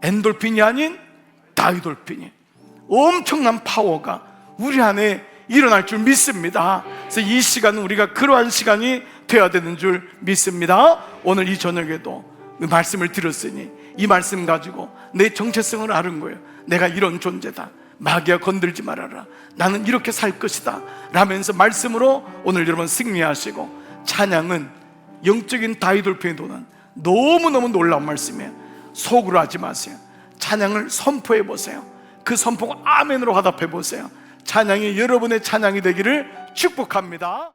엔돌핀이 아닌 다이돌핀이, 엄청난 파워가 우리 안에 일어날 줄 믿습니다. 그래서 이 시간은 우리가 그러한 시간이 되어야 되는 줄 믿습니다. 오늘 이 저녁에도 그 말씀을 들었으니 이 말씀 가지고 내 정체성을 아는 거예요. 내가 이런 존재다, 마귀야 건들지 말아라, 나는 이렇게 살 것이다 라면서 말씀으로 오늘 여러분 승리하시고, 찬양은 영적인 다이돌핀이 도는 너무너무 놀라운 말씀이에요. 속으로 하지 마세요. 찬양을 선포해 보세요. 그 선포가 아멘으로 화답해 보세요. 찬양이 여러분의 찬양이 되기를 축복합니다.